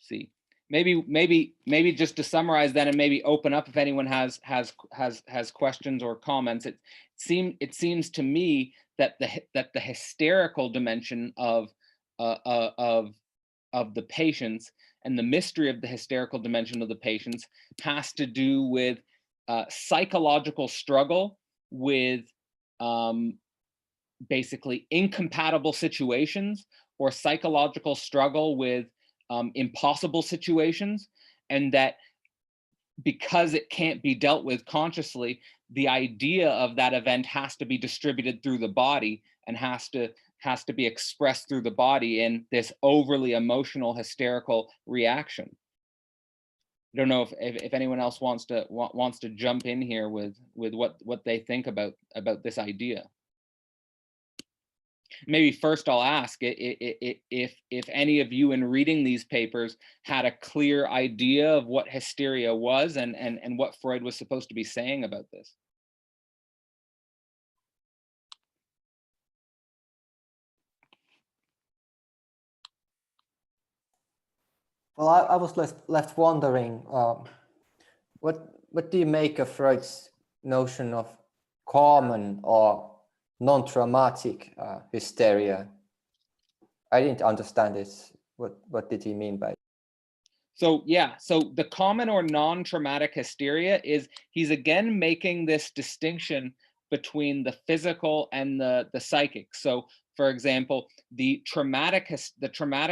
See, maybe just to summarize then, and maybe open up if anyone has questions or comments. It seems to me that the hysterical dimension of the patients and the mystery of the hysterical dimension of the patients has to do with psychological struggle with basically incompatible situations, or psychological struggle with impossible situations, and that because it can't be dealt with consciously, the idea of that event has to be distributed through the body and has to be expressed through the body in this overly emotional hysterical reaction. I don't know if anyone else wants to jump in here with what they think about this idea. Maybe first I'll ask if any of you in reading these papers had a clear idea of what hysteria was and what Freud was supposed to be saying about this. Well, I was left wondering, what do you make of Freud's notion of common or non-traumatic hysteria? I didn't understand this. What did he mean by it? So yeah, so the common or non-traumatic hysteria is, he's again making this distinction between the physical and the psychic. So for example, the traumatic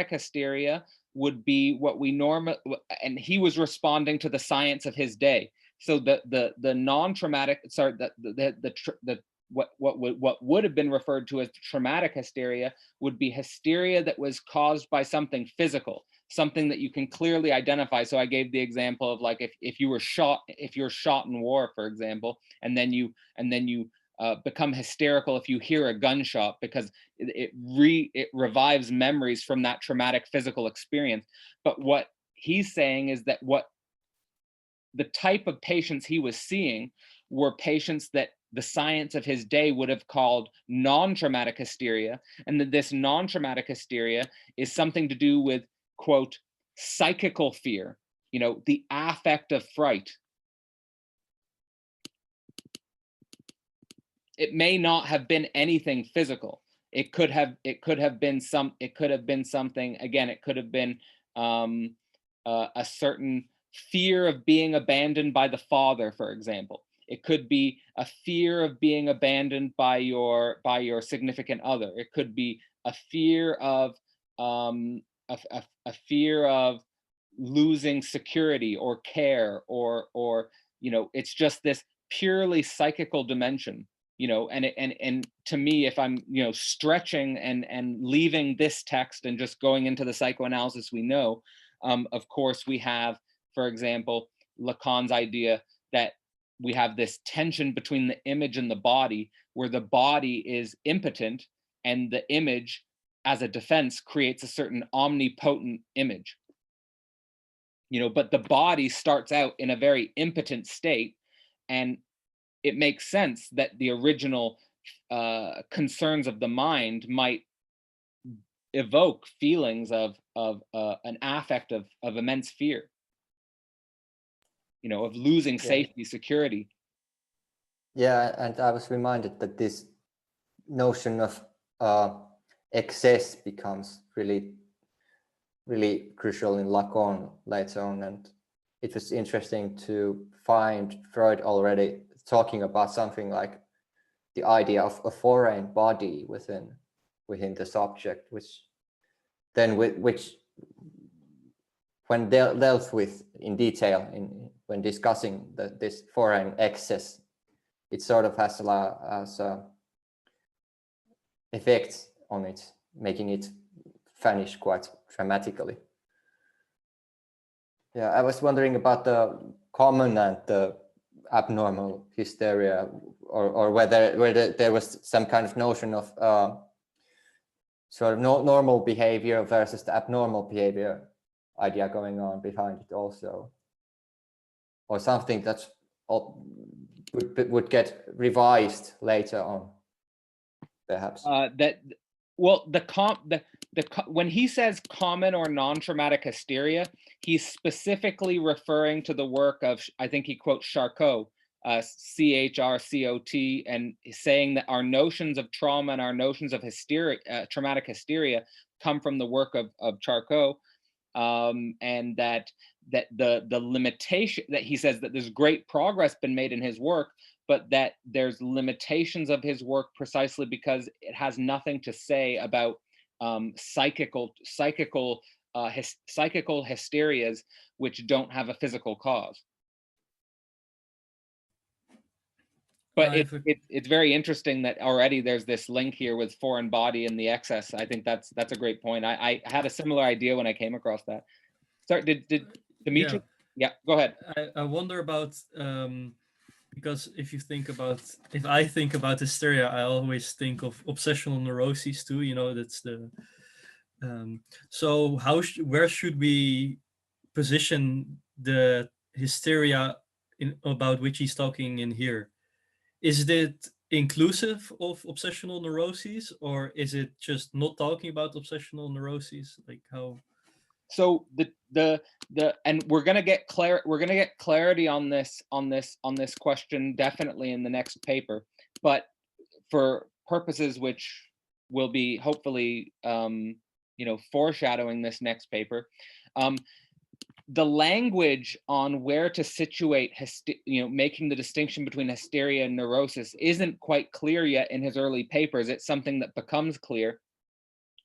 hysteria would be what we normally, and he was responding to the science of his day. So the non-traumatic, sorry, what would have been referred to as traumatic hysteria would be hysteria that was caused by something physical, something that you can clearly identify. So I gave the example of like if you're shot in war, for example, and then you become hysterical if you hear a gunshot, because it revives memories from that traumatic physical experience. But what he's saying is that what the type of patients he was seeing were patients that the science of his day would have called non-traumatic hysteria, and that this non-traumatic hysteria is something to do with, quote, psychical fear, the affect of fright. It may not have been anything physical. It could have been something, again, it could have been a certain fear of being abandoned by the father, for example. It could be a fear of being abandoned by your significant other. It could be a fear of a fear of losing security or care, or it's just this purely psychical dimension. And to me, if I'm stretching and leaving this text and just going into the psychoanalysis we know, of course we have, for example, Lacan's idea that we have this tension between the image and the body, where the body is impotent and the image as a defense creates a certain omnipotent image. But the body starts out in a very impotent state, and it makes sense that the original concerns of the mind might evoke feelings of an affect of immense fear, of losing safety, security. Yeah, and I was reminded that this notion of excess becomes really, really crucial in Lacan later on, and it was interesting to find Freud already talking about something like the idea of a foreign body within the subject, which when dealt with in detail when discussing this foreign excess, it sort of has a effect on it, making it vanish quite dramatically. Yeah, I was wondering about the common and the abnormal hysteria, or whether there was some kind of notion of sort of normal behavior versus the abnormal behavior idea going on behind it also, or something that would get revised later on, perhaps. When he says common or non-traumatic hysteria, he's specifically referring to the work of, I think he quotes Charcot, CHRCOT, and saying that our notions of trauma and our notions of traumatic hysteria come from the work of Charcot, and that the limitation, that he says that there's great progress been made in his work, but that there's limitations of his work precisely because it has nothing to say about psychical hysterias which don't have a physical cause. But it's very interesting that already there's this link here with foreign body and the excess. I think that's a great point. I had a similar idea when I came across that. Sorry, did Dimitri? Yeah, go ahead. I wonder about because if I think about hysteria, I always think of obsessional neuroses too. That's the so where should we position the hysteria about which he's talking in here? Is it inclusive of obsessional neuroses, or is it just not talking about obsessional neuroses? Like how? So and we're gonna get clarity on this question definitely in the next paper, but for purposes which will be hopefully foreshadowing this next paper. The language on where to situate, making the distinction between hysteria and neurosis isn't quite clear yet in his early papers. It's something that becomes clear.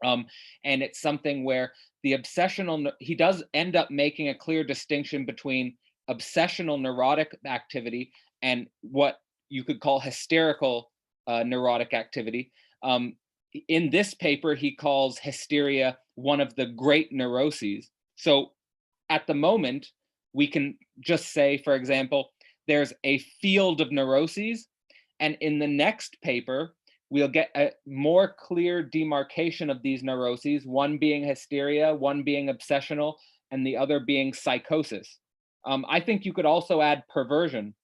And it's something where the obsessional, he does end up making a clear distinction between obsessional neurotic activity and what you could call hysterical neurotic activity. In this paper, he calls hysteria one of the great neuroses. So at the moment, we can just say, for example, there's a field of neuroses, and in the next paper, we'll get a more clear demarcation of these neuroses, one being hysteria, one being obsessional, and the other being psychosis. I think you could also add perversion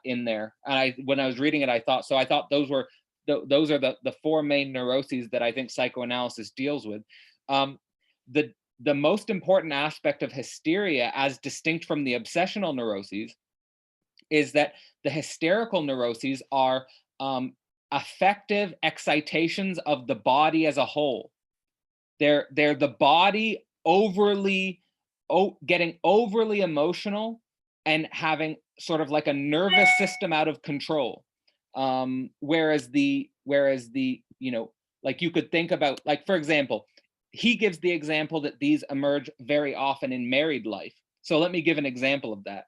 in there. And when I was reading it, I thought those are the four main neuroses that I think psychoanalysis deals with. The most important aspect of hysteria, as distinct from the obsessional neuroses, is that the hysterical neuroses are affective excitations of the body as a whole. They're the body getting overly emotional and having sort of like a nervous system out of control. Whereas the like you could think about, like, for example, he gives the example that these emerge very often in married life. So let me give an example of that.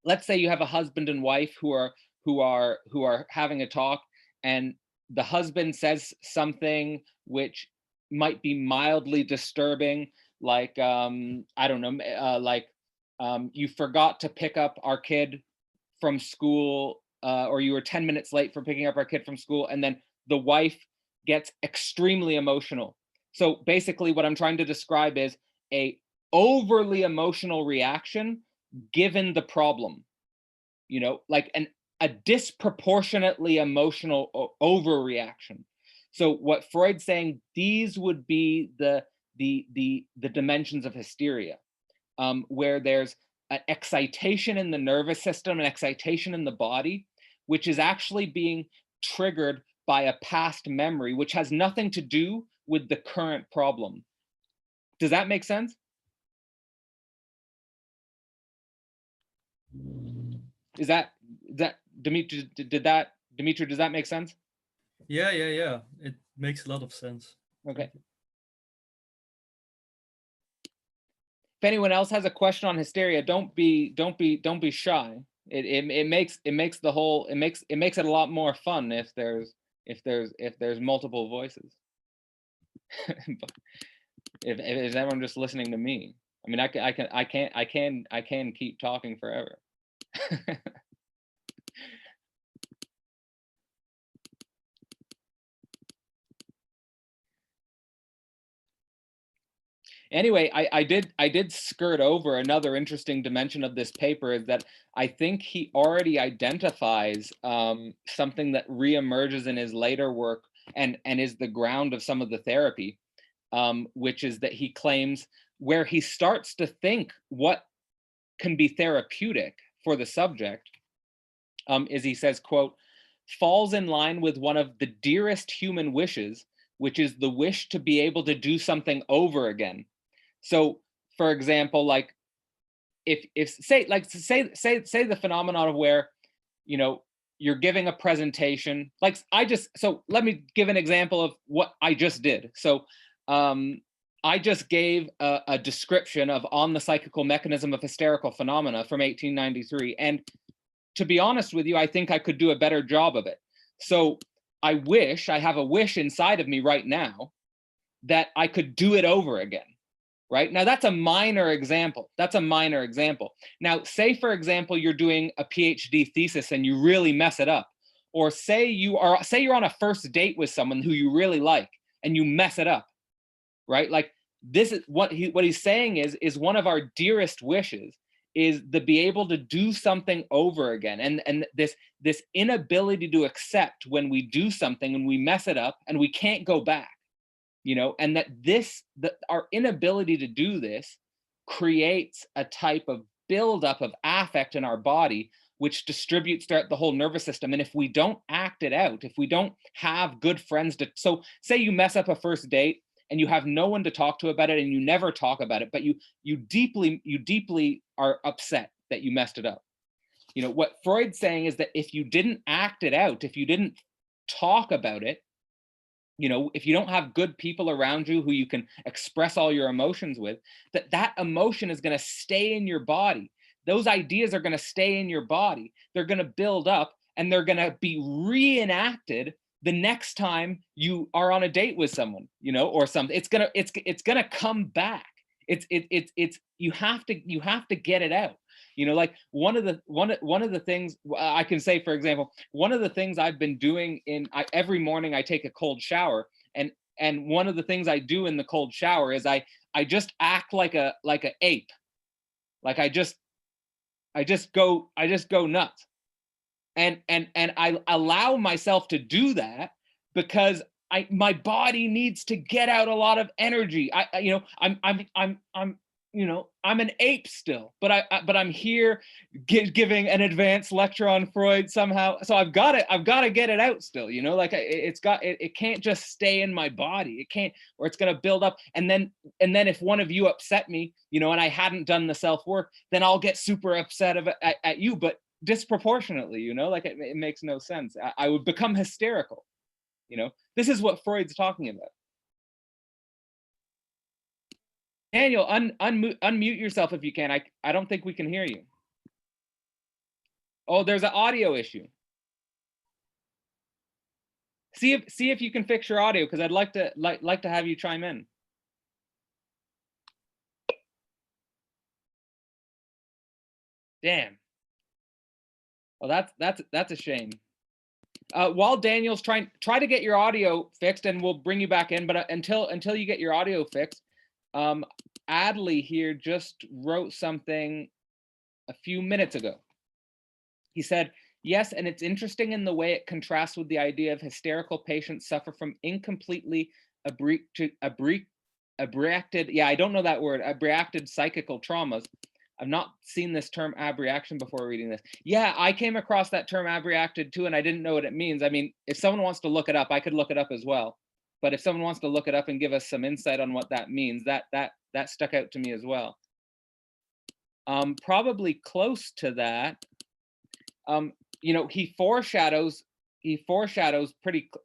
Let's say you have a husband and wife who are having a talk, and the husband says something which might be mildly disturbing, like I don't know, you forgot to pick up our kid from school, or you were 10 minutes late for picking up our kid from school, and then the wife gets extremely emotional. So basically what I'm trying to describe is a overly emotional reaction given the problem, like a disproportionately emotional overreaction. So what Freud's saying, these would be the dimensions of hysteria, where there's an excitation in the nervous system, an excitation in the body, which is actually being triggered by a past memory, which has nothing to do with the current problem. Does that make sense? Is that Dimitri, Dimitri, does that make sense? Yeah. It makes a lot of sense. Okay. If anyone else has a question on hysteria, don't be shy. It makes it a lot more fun if there's multiple voices. if everyone just listening to me, I mean, I can keep talking forever. Anyway, I did skirt over another interesting dimension of this paper, is that I think he already identifies something that reemerges in his later work and is the ground of some of the therapy, which is that he claims, where he starts to think what can be therapeutic for the subject, is he says, quote, falls in line with one of the dearest human wishes, which is the wish to be able to do something over again. So, for example, like if say the phenomenon of where, you're giving a presentation, like so let me give an example of what I just did. So I just gave a description of On the Psychical Mechanism of Hysterical Phenomena from 1893. And to be honest with you, I think I could do a better job of it. So I have a wish inside of me right now that I could do it over again. Right now, that's a minor example. Now, say, for example, you're doing a PhD thesis and you really mess it up, or say you're on a first date with someone who you really like and you mess it up, right? Like, this is what he's saying is one of our dearest wishes is to be able to do something over again, and this inability to accept when we do something and we mess it up and we can't go back. And that our inability to do this creates a type of buildup of affect in our body, which distributes throughout the whole nervous system. And if we don't act it out, if we don't have good friends so say you mess up a first date and you have no one to talk to about it, and you never talk about it, but you deeply are upset that you messed it up. You know, what Freud's saying is that if you didn't act it out, if you didn't talk about it, you know, if you don't have good people around you who you can express all your emotions with, that emotion is going to stay in your body. Those ideas are going to stay in your body. They're going to build up, and they're going to be reenacted the next time you are on a date with someone, you know, or something. It's gonna come back. It's you have to get it out. You know, like one of the things I can say, for example, one of the things I've been doing every morning I take a cold shower, and one of the things I do in the cold shower is I just act like a ape. Like I just go nuts. And I allow myself to do that because my body needs to get out a lot of energy. I'm an ape still, but I'm here giving an advanced lecture on Freud somehow. So I've got to get it out still, you know, like it can't just stay in my body. It can't, or it's going to build up. And then if one of you upset me, you know, and I hadn't done the self-work, then I'll get super upset at you, but disproportionately, you know, like it makes no sense. I would become hysterical, you know. This is what Freud's talking about. Daniel, unmute yourself if you can. I don't think we can hear you. Oh, there's an audio issue. See if you can fix your audio, because I'd like to have you chime in. Damn. Well, that's a shame. While Daniel's try to get your audio fixed, and we'll bring you back in. But until you get your audio fixed, Adley here just wrote something a few minutes ago. He said, yes, and it's interesting in the way it contrasts with the idea of hysterical patients suffer from incompletely abreacted, yeah, I don't know that word, abreacted psychical traumas. I've not seen this term abreaction before reading this. Yeah, I came across that term abreacted too, and I didn't know what it means. I mean, if someone wants to look it up, I could look it up as well. But if someone wants to look it up and give us some insight on what that means, that stuck out to me as well. Probably close to that. You know, he foreshadows pretty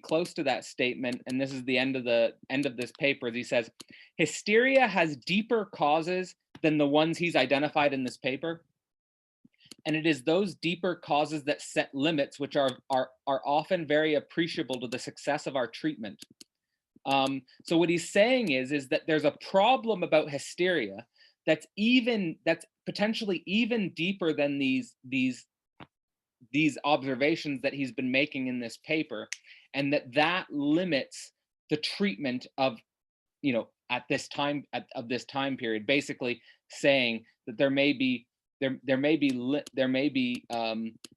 close to that statement, and this is the end of this paper. He says, hysteria has deeper causes than the ones he's identified in this paper, and it is those deeper causes that set limits, which are often very appreciable to the success of our treatment. So what he's saying is that there's a problem about hysteria that's potentially even deeper than these observations that he's been making in this paper, and that limits the treatment of, you know, at this time period, basically saying that there may be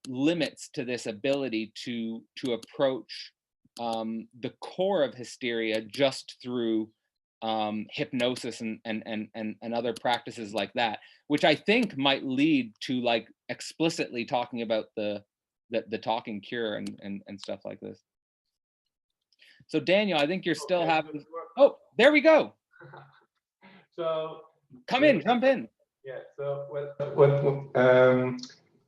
limits to this ability to approach the core of hysteria just through hypnosis and other practices like that, which I think might lead to like explicitly talking about the talking cure and stuff like this. So Daniel, I think you're still having. Oh, there we go. So come in, jump in. Yeah. So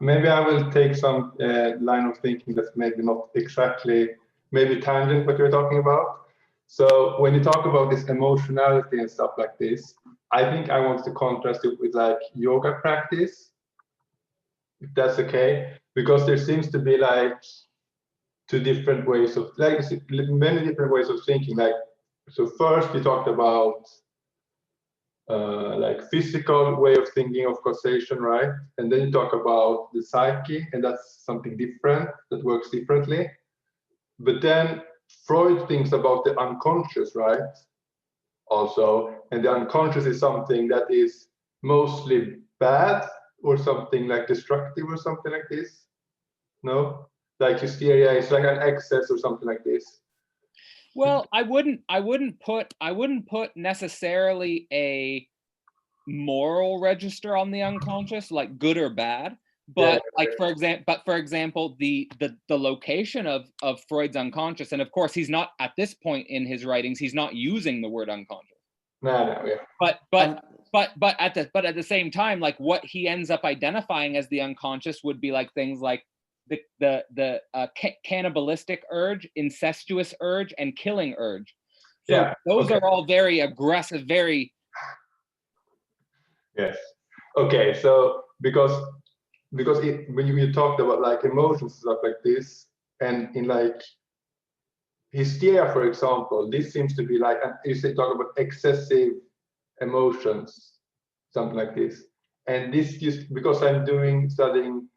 maybe I will take some line of thinking that's maybe not exactly maybe tangent what you're talking about. So when you talk about this emotionality and stuff like this, I think I want to contrast it with like yoga practice, if that's okay, because there seems to be like two different ways of, like many different ways of thinking. Like, so first you talked about like physical way of thinking of causation, right? And then you talk about the psyche, and that's something different that works differently. But then Freud thinks about the unconscious, right? Also, and the unconscious is something that is mostly bad or something like destructive or something like this. No, like hysteria is like an excess or something like this. Well, I wouldn't put necessarily a moral register on the unconscious, like good or bad. But for example, the location of Freud's unconscious, and of course he's not at this point in his writings, he's not using the word unconscious. But at the same time, like what he ends up identifying as the unconscious would be like things like the cannibalistic urge, incestuous urge, and killing urge. So those are all very aggressive, very. Yes. Okay. So because when you talked about like emotions and stuff like this, and in like hysteria, for example, this seems to be like, and you say talk about excessive emotions, something like this. And this just because I'm studying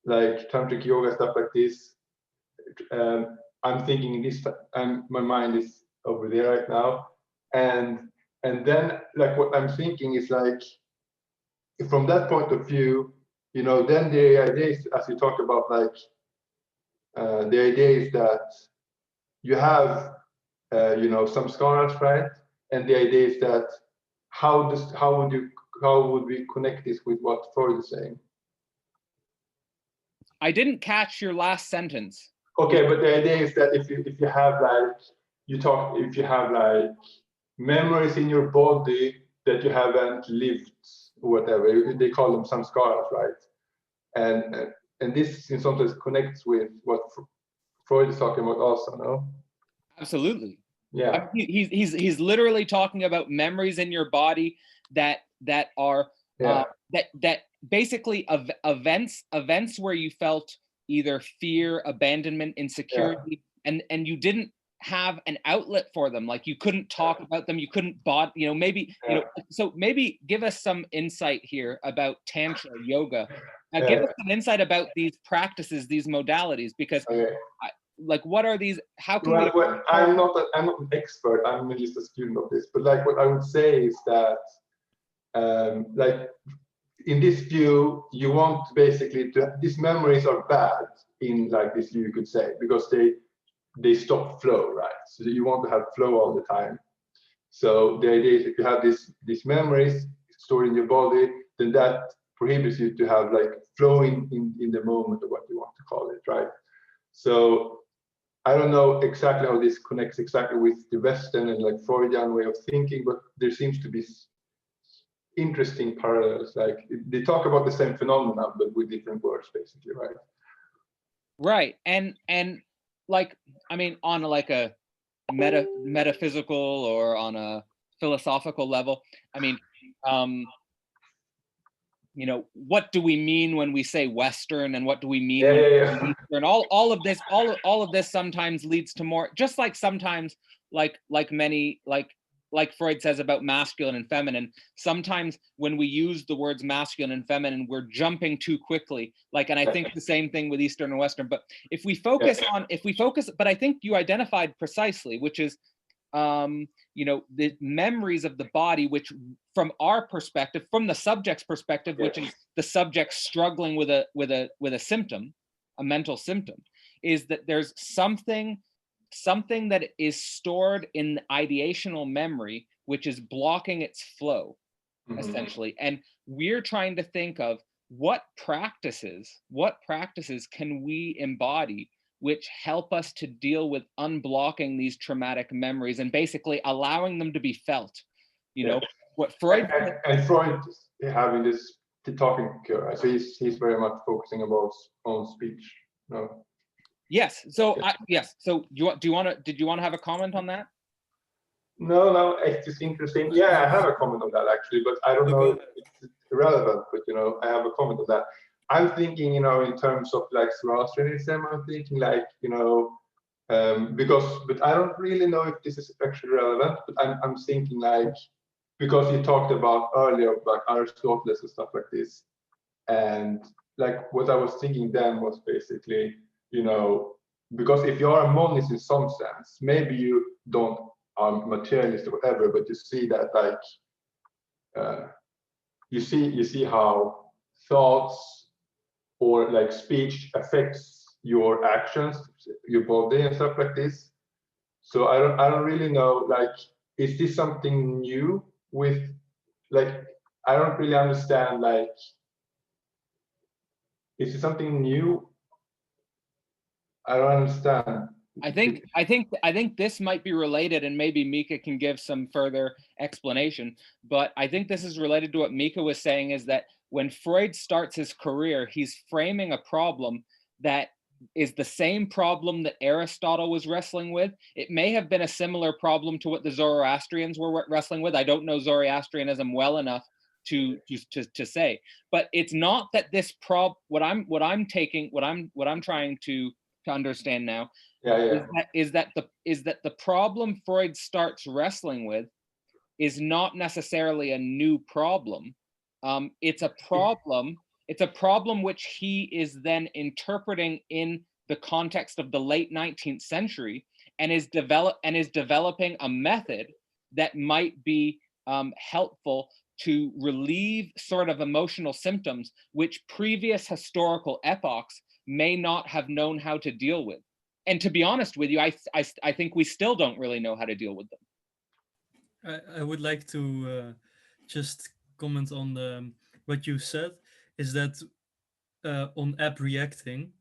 like tantric yoga, stuff like this, I'm thinking this, my mind is over there right now. And then like what I'm thinking is like, from that point of view, you know, then the idea is, as you talk about, like the idea is that you have you know, some scholars, right? And the idea is that how would we connect this with what Freud is saying? I didn't catch your last sentence. Okay, but the idea is that if you have like if you have like memories in your body that you haven't lived or whatever, they call them some scars, right? And this in some sense connects with what Freud is talking about also, no? Absolutely. Yeah. He's literally talking about memories in your body that are that basically events where you felt either fear, abandonment, insecurity, and you didn't have an outlet for them. Like you couldn't talk about them, you couldn't you know, maybe you know. So maybe give us some insight here about tantra yoga. Give us some insight about these practices, these modalities, because like what are these? How can we? Well, I'm not an expert. I'm just a student of this. But like what I would say is that like in this view, you want basically to, these memories are bad in like this view, you could say, because they stop flow, right? So you want to have flow all the time. So the idea is if you have these memories stored in your body, then that prohibits you to have like flow in the moment, or what you want to call it, right? So I don't know exactly how this connects exactly with the Western and like Freudian way of thinking, but there seems to be interesting parallels. Like they talk about the same phenomena, but with different words, basically, right? Right, and like, I mean, on like a metaphysical or on a philosophical level, I mean, you know, what do we mean when we say Western, and what do we mean when we say Eastern? All of this sometimes leads to more, just like sometimes like many like Freud says about masculine and feminine, sometimes when we use the words masculine and feminine, we're jumping too quickly. Like, and I think the same thing with Eastern and Western. But if we focus but I think you identified precisely, which is you know, the memories of the body, which from our perspective, from the subject's perspective, which is the subject struggling with a symptom, a mental symptom, is that there's something that is stored in the ideational memory, which is blocking its flow, essentially. And we're trying to think of what practices can we embody which help us to deal with unblocking these traumatic memories and basically allowing them to be felt. You know, what Freud and Freud having this talking cure, right? So he's very much focusing about on speech. No. Yes. So yes. So did you want to have a comment on that? No, it's just interesting. Yeah, I have a comment on that actually, but I don't know if it's irrelevant, but you know, I have a comment on that. I'm thinking, you know, in terms of like Zoroastrianism, I'm thinking like, you know, but I don't really know if this is actually relevant, but I'm thinking like, because you talked about earlier about Aristotle and stuff like this, and like what I was thinking then was basically, you know, because if you are a monist in some sense, maybe you don't are materialist or whatever, but you see that like you see how thoughts or like speech affects your actions, your body and stuff like this. So I don't really know, like, is this something new with, like, I don't really understand, like, Is it something new? I don't understand. I think this might be related, and maybe Mika can give some further explanation, but I think this is related to what Mika was saying, is that when Freud starts his career, he's framing a problem that is the same problem that Aristotle was wrestling with. It may have been a similar problem to what the Zoroastrians were wrestling with. I don't know Zoroastrianism well enough to say, but it's not that this what I'm trying to understand now is that the problem Freud starts wrestling with is not necessarily a new problem. It's a problem which he is then interpreting in the context of the late 19th century, and is developing a method that might be helpful to relieve sort of emotional symptoms which previous historical epochs may not have known how to deal with. And to be honest with you, I think we still don't really know how to deal with them. I would like to just comment on what you said, is that on abreacting,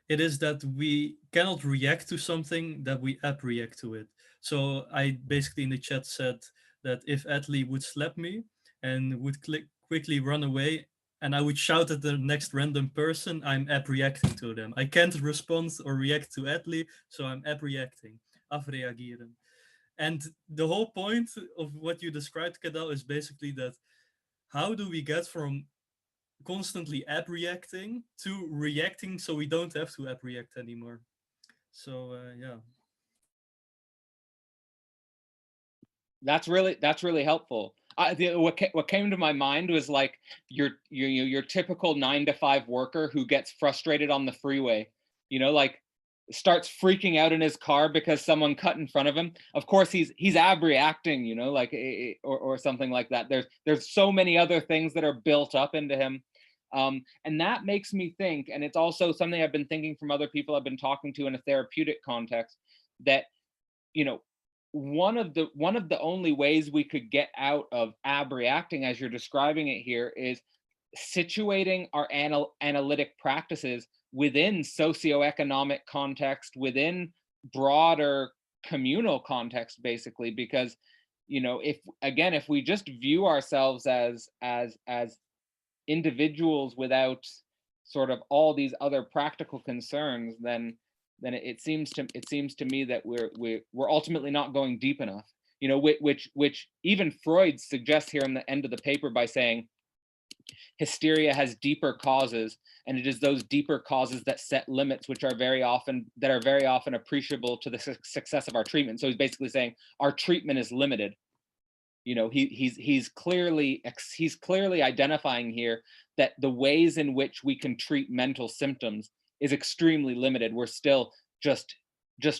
it is that we cannot react to something, that we abreact to it. So I basically in the chat said that if Atlee would slap me and would quickly run away, and I would shout at the next random person, I'm abreacting to them. I can't respond or react to Atlee, so I'm abreacting, afreagieren. And the whole point of what you described, Kadal, is basically that how do we get from constantly abreacting to reacting so we don't have to abreact anymore? So yeah. That's really helpful. What came to my mind was like your typical 9-to-5 worker who gets frustrated on the freeway, like starts freaking out in his car because someone cut in front of him. Of course, he's abreacting, like or something like that. There's so many other things that are built up into him, and that makes me think. And it's also something I've been thinking from other people I've been talking to in a therapeutic context, that one of the only ways we could get out of abreacting, as you're describing it here, is situating our analytic practices within socioeconomic context, within broader communal context, basically. Because if we just view ourselves as individuals without sort of all these other practical concerns, then it seems to me that we're ultimately not going deep enough, which even Freud suggests here in the end of the paper by saying hysteria has deeper causes, and it is those deeper causes that set limits which are very often appreciable to the success of our treatment. So he's basically saying our treatment is limited. He's clearly identifying here that the ways in which we can treat mental symptoms is extremely limited. We're still just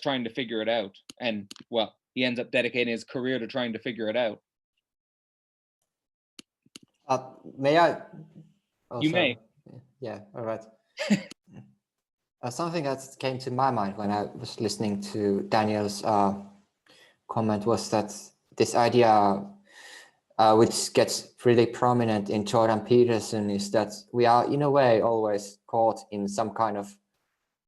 trying to figure it out. And well, he ends up dedicating his career to trying to figure it out. May I? Also, you may. Yeah, all right. Something that came to my mind when I was listening to Daniel's comment was that this idea, which gets really prominent in Jordan Peterson, is that we are in a way always caught in some kind of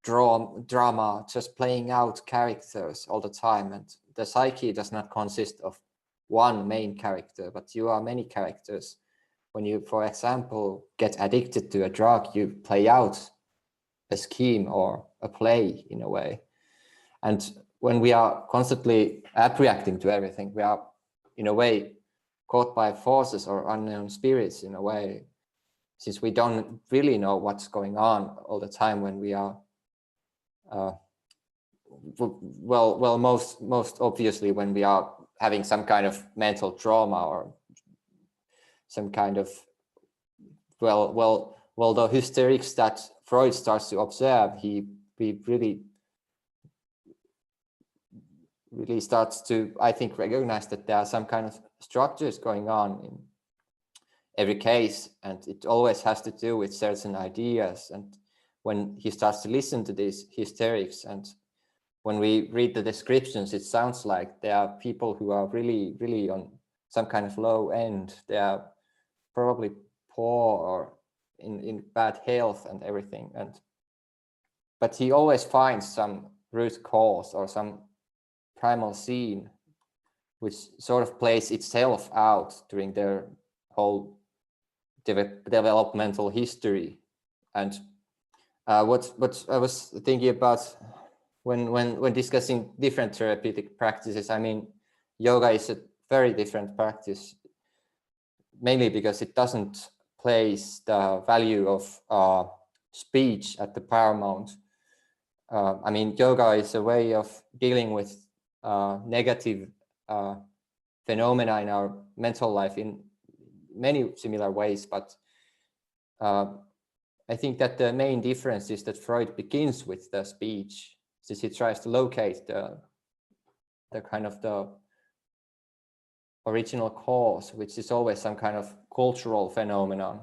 drama, just playing out characters all the time. And the psyche does not consist of one main character, but you are many characters. When you, for example, get addicted to a drug, you play out a scheme or a play in a way. And when we are constantly abreacting to everything, we are in a way caught by forces or unknown spirits in a way, since we don't really know what's going on all the time when we are most obviously when we are having some kind of mental trauma or some kind of the hysterics that Freud starts to observe, he really starts to, I think, recognize that there are some kind of structures going on in every case, and it always has to do with certain ideas. And when he starts to listen to these hysterics, and when we read the descriptions, it sounds like there are people who are really on some kind of low end. They are probably poor or in bad health and everything. But he always finds some root cause or some primal scene which sort of plays itself out during their whole developmental history. And what I was thinking about when discussing different therapeutic practices, I mean, yoga is a very different practice, mainly because it doesn't place the value of speech at the paramount. I mean, yoga is a way of dealing with negative phenomena in our mental life in many similar ways, but I think that the main difference is that Freud begins with the speech, since he tries to locate the kind of the original cause, which is always some kind of cultural phenomenon,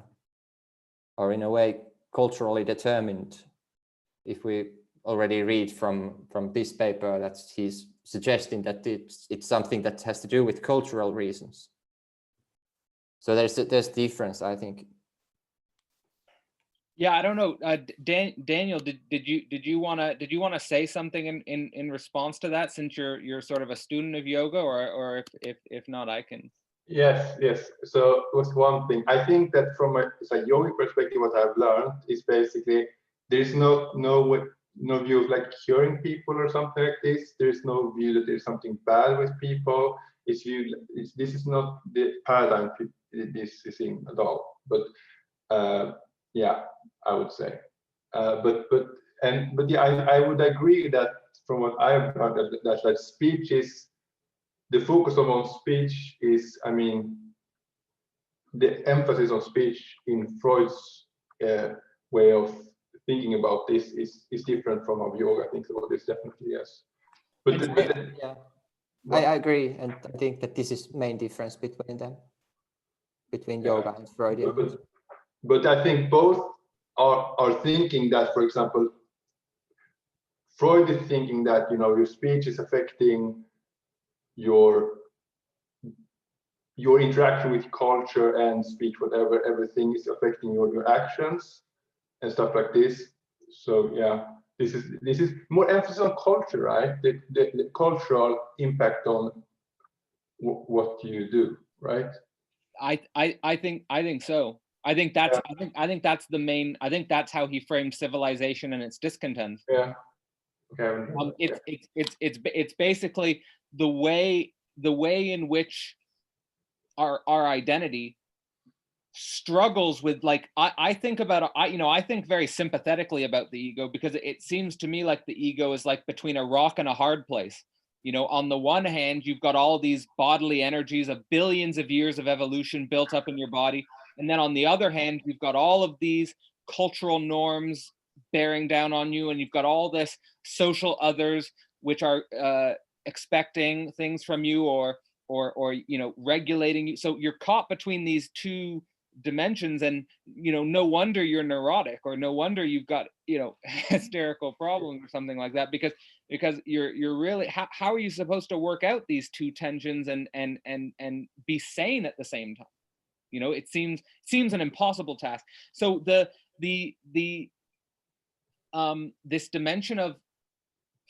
or in a way culturally determined. If we already read from this paper, that he's suggesting that it's something that has to do with cultural reasons. So there's difference, I think. Yeah, I don't know. Daniel, did you want to say something in response to that, since you're sort of a student of yoga, or if not, I can. Yes. So it was one thing. I think that from a yogic perspective, what I've learned is basically there is no view of like curing people or something like this. There is no view that there's something bad with people. This is not the paradigm this is in at all. But yeah, I would say. But yeah, I would agree that from what I've heard that speech is the focus on speech is, I mean, the emphasis on speech in Freud's way of thinking about this is different from how yoga thinks about this, definitely, yes. But yeah, I agree, and I think that this is main difference between them, between yoga and Freudian. But I think both are thinking that, for example, Freud is thinking that, you know, your speech is affecting your interaction with culture and speech, whatever, everything is affecting your actions and stuff like this. So yeah, this is more emphasis on culture, right? The cultural impact on what you do, right? I think so. I think that's I think that's the main. I think that's how he framed civilization and its discontent. Yeah. Okay. It's basically the way in which our identity struggles with, like, I think about I think very sympathetically about the ego, because it seems to me like the ego is like between a rock and a hard place. You know, on the one hand, you've got all these bodily energies of billions of years of evolution built up in your body, and then on the other hand, you've got all of these cultural norms bearing down on you, and you've got all this social others which are expecting things from you, or you know, regulating you. So you're caught between these two dimensions, and you know, no wonder you're neurotic, or no wonder you've got, you know, hysterical problems or something like that, because you're really, how are you supposed to work out these two tensions and be sane at the same time? You know, it seems an impossible task. So this dimension of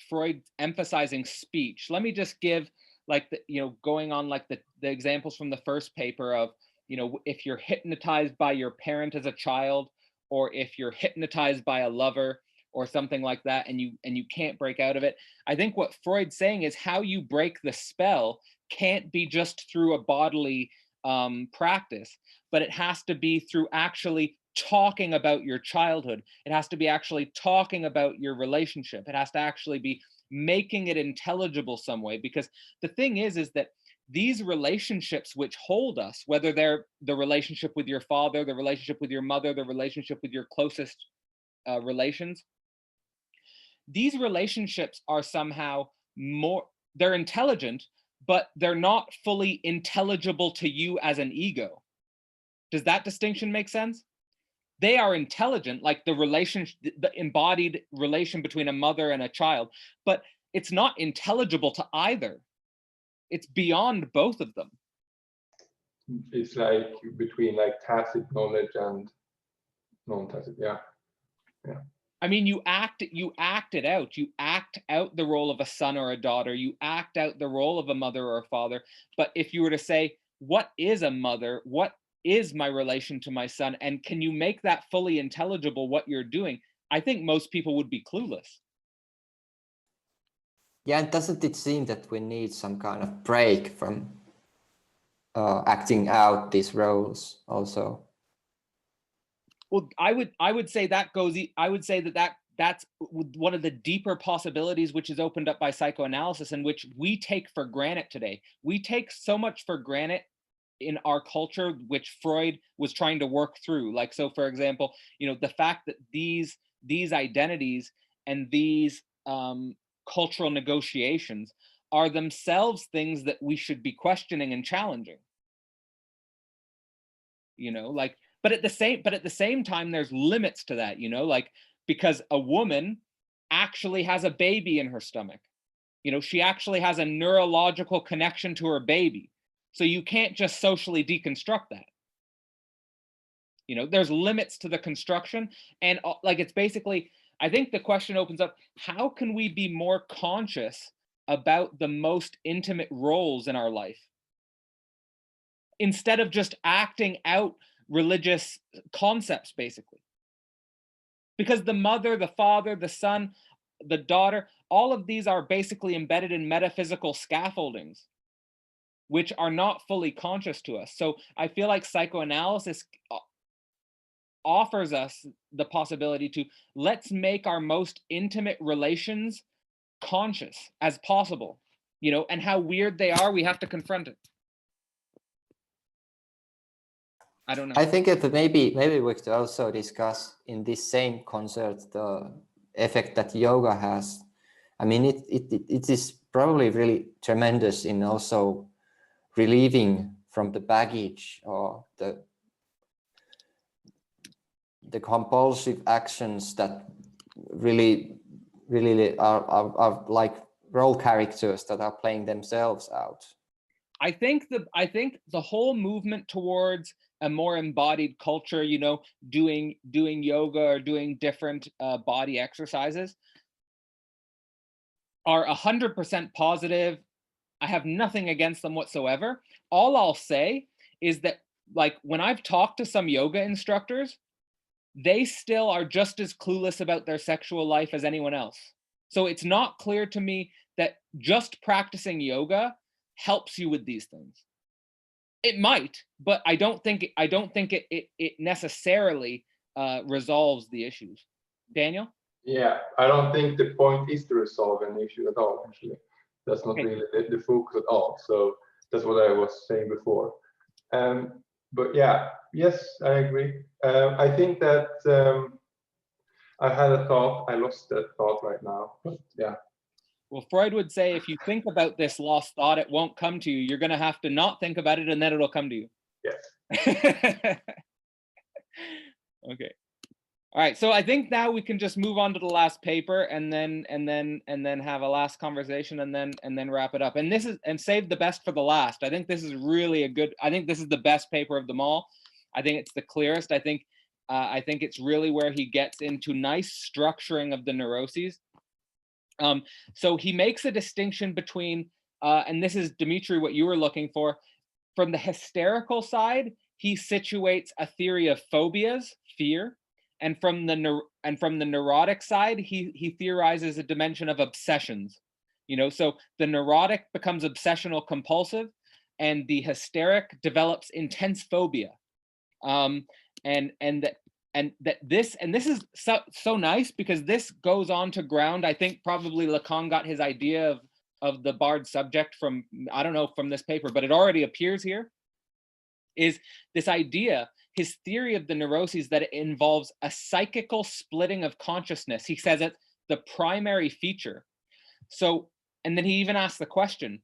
Freud emphasizing speech, let me just give, like, the, you know, going on like the examples from the first paper of, you know, if you're hypnotized by your parent as a child, or if you're hypnotized by a lover or something like that, and you can't break out of it. I think what Freud's saying is how you break the spell can't be just through a bodily practice, but it has to be through actually talking about your childhood. It has to be actually talking about your relationship. It has to actually be making it intelligible some way, because the thing is that these relationships which hold us, whether they're the relationship with your father, the relationship with your mother, the relationship with your closest relations, these relationships are somehow more, they're intelligent, but they're not fully intelligible to you as an ego. Does that distinction make sense? They are intelligent, like the relationship, the embodied relation between a mother and a child, but it's not intelligible to either. It's beyond both of them. It's like between like tacit knowledge and non-tacit. Yeah. I mean, you act it out. You act out the role of a son or a daughter. You act out the role of a mother or a father. But if you were to say, what is a mother? What is my relation to my son? And can you make that fully intelligible, what you're doing? I think most people would be clueless. Yeah, and doesn't it seem that we need some kind of break from acting out these roles also? Well, I would say that goes. I would say that's one of the deeper possibilities which is opened up by psychoanalysis, and which we take for granted today. We take so much for granted in our culture, which Freud was trying to work through. Like, so for example, you know, the fact that these identities and these cultural negotiations are themselves things that we should be questioning and challenging. You know, like, but at the same time, there's limits to that, you know, like, because a woman actually has a baby in her stomach. You know, she actually has a neurological connection to her baby. So you can't just socially deconstruct that. You know, there's limits to the construction. And like, it's basically, I think the question opens up, how can we be more conscious about the most intimate roles in our life, instead of just acting out religious concepts, basically? Because the mother, the father, the son, the daughter, all of these are basically embedded in metaphysical scaffoldings, which are not fully conscious to us. So I feel like psychoanalysis offers us the possibility to, let's make our most intimate relations conscious as possible, you know, and how weird they are, we have to confront it. I don't know. I think that maybe we could also discuss in this same concert the effect that yoga has. I mean, it is probably really tremendous in also relieving from the baggage or the compulsive actions that really are like role characters that are playing themselves out. I think the whole movement towards a more embodied culture, you know, doing yoga or doing different body exercises, are 100% positive. I have nothing against them whatsoever. All I'll say is that, like, when I've talked to some yoga instructors, they still are just as clueless about their sexual life as anyone else. So it's not clear to me that just practicing yoga helps you with these things. It might, but I don't think it necessarily resolves the issues. Daniel? Yeah, I don't think the point is to resolve an issue at all, actually. That's not Okay. really the focus at all. So that's what I was saying before. But yeah, yes, I agree. I think that I had a thought. I lost that thought right now, but yeah. Well, Freud would say, if you think about this lost thought, it won't come to you. You're going to have to not think about it, and then it'll come to you. Yes. Okay. All right. So I think now we can just move on to the last paper, and then have a last conversation, and then wrap it up. And this is, and save the best for the last. I think this is really a good. I think this is the best paper of them all. I think it's the clearest. I think it's really where he gets into nice structuring of the neuroses. So he makes a distinction between, and this is, Dimitri, what you were looking for, from the hysterical side, he situates a theory of phobias, fear, and from the neurotic side, he theorizes a dimension of obsessions. You know, so the neurotic becomes obsessional compulsive, and the hysteric develops intense phobia. This is so nice, because this goes on to ground, I think probably Lacan got his idea of the barred subject from, I don't know, from this paper, but it already appears here, is this idea, his theory of the neuroses, that it involves a psychical splitting of consciousness. He says it's the primary feature. So, and then he even asks the question,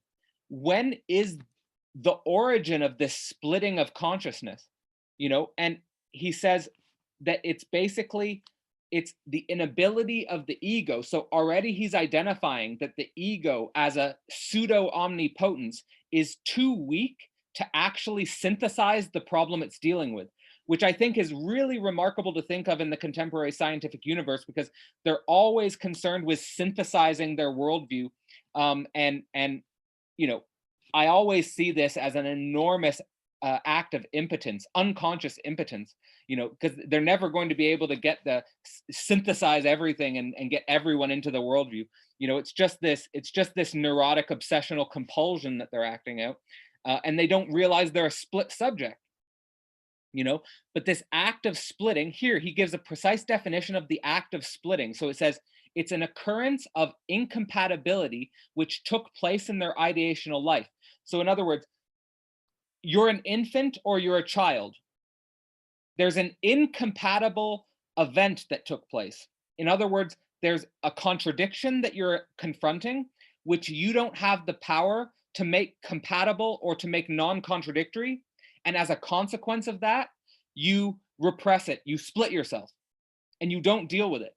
when is the origin of this splitting of consciousness? You know, and he says that it's basically, it's the inability of the ego. So already he's identifying that the ego as a pseudo omnipotence is too weak to actually synthesize the problem it's dealing with. which I think is really remarkable to think of in the contemporary scientific universe, because they're always concerned with synthesizing their worldview. And you know, I always see this as an enormous act of impotence, unconscious impotence, you know, because they're never going to be able to get the synthesize everything and get everyone into the worldview. You know, it's just this neurotic obsessional compulsion that they're acting out, and they don't realize they're a split subject. You know, but this act of splitting, here he gives a precise definition of the act of splitting. So it says it's an occurrence of incompatibility which took place in their ideational life. So in other words, you're an infant or you're a child. There's an incompatible event that took place. In other words, there's a contradiction that you're confronting, which you don't have the power to make compatible or to make non-contradictory. And as a consequence of that, you repress it, you split yourself, and you don't deal with it.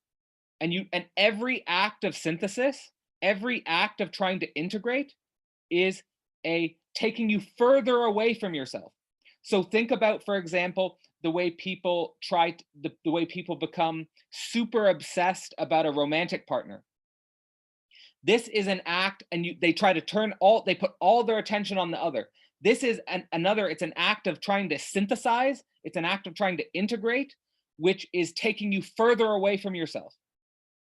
And every act of synthesis, every act of trying to integrate is a taking you further away from yourself. So think about, for example, the way people the way people become super obsessed about a romantic partner. This is an act, and they try to they put all their attention on the other. This is it's an act of trying to synthesize, it's an act of trying to integrate, which is taking you further away from yourself.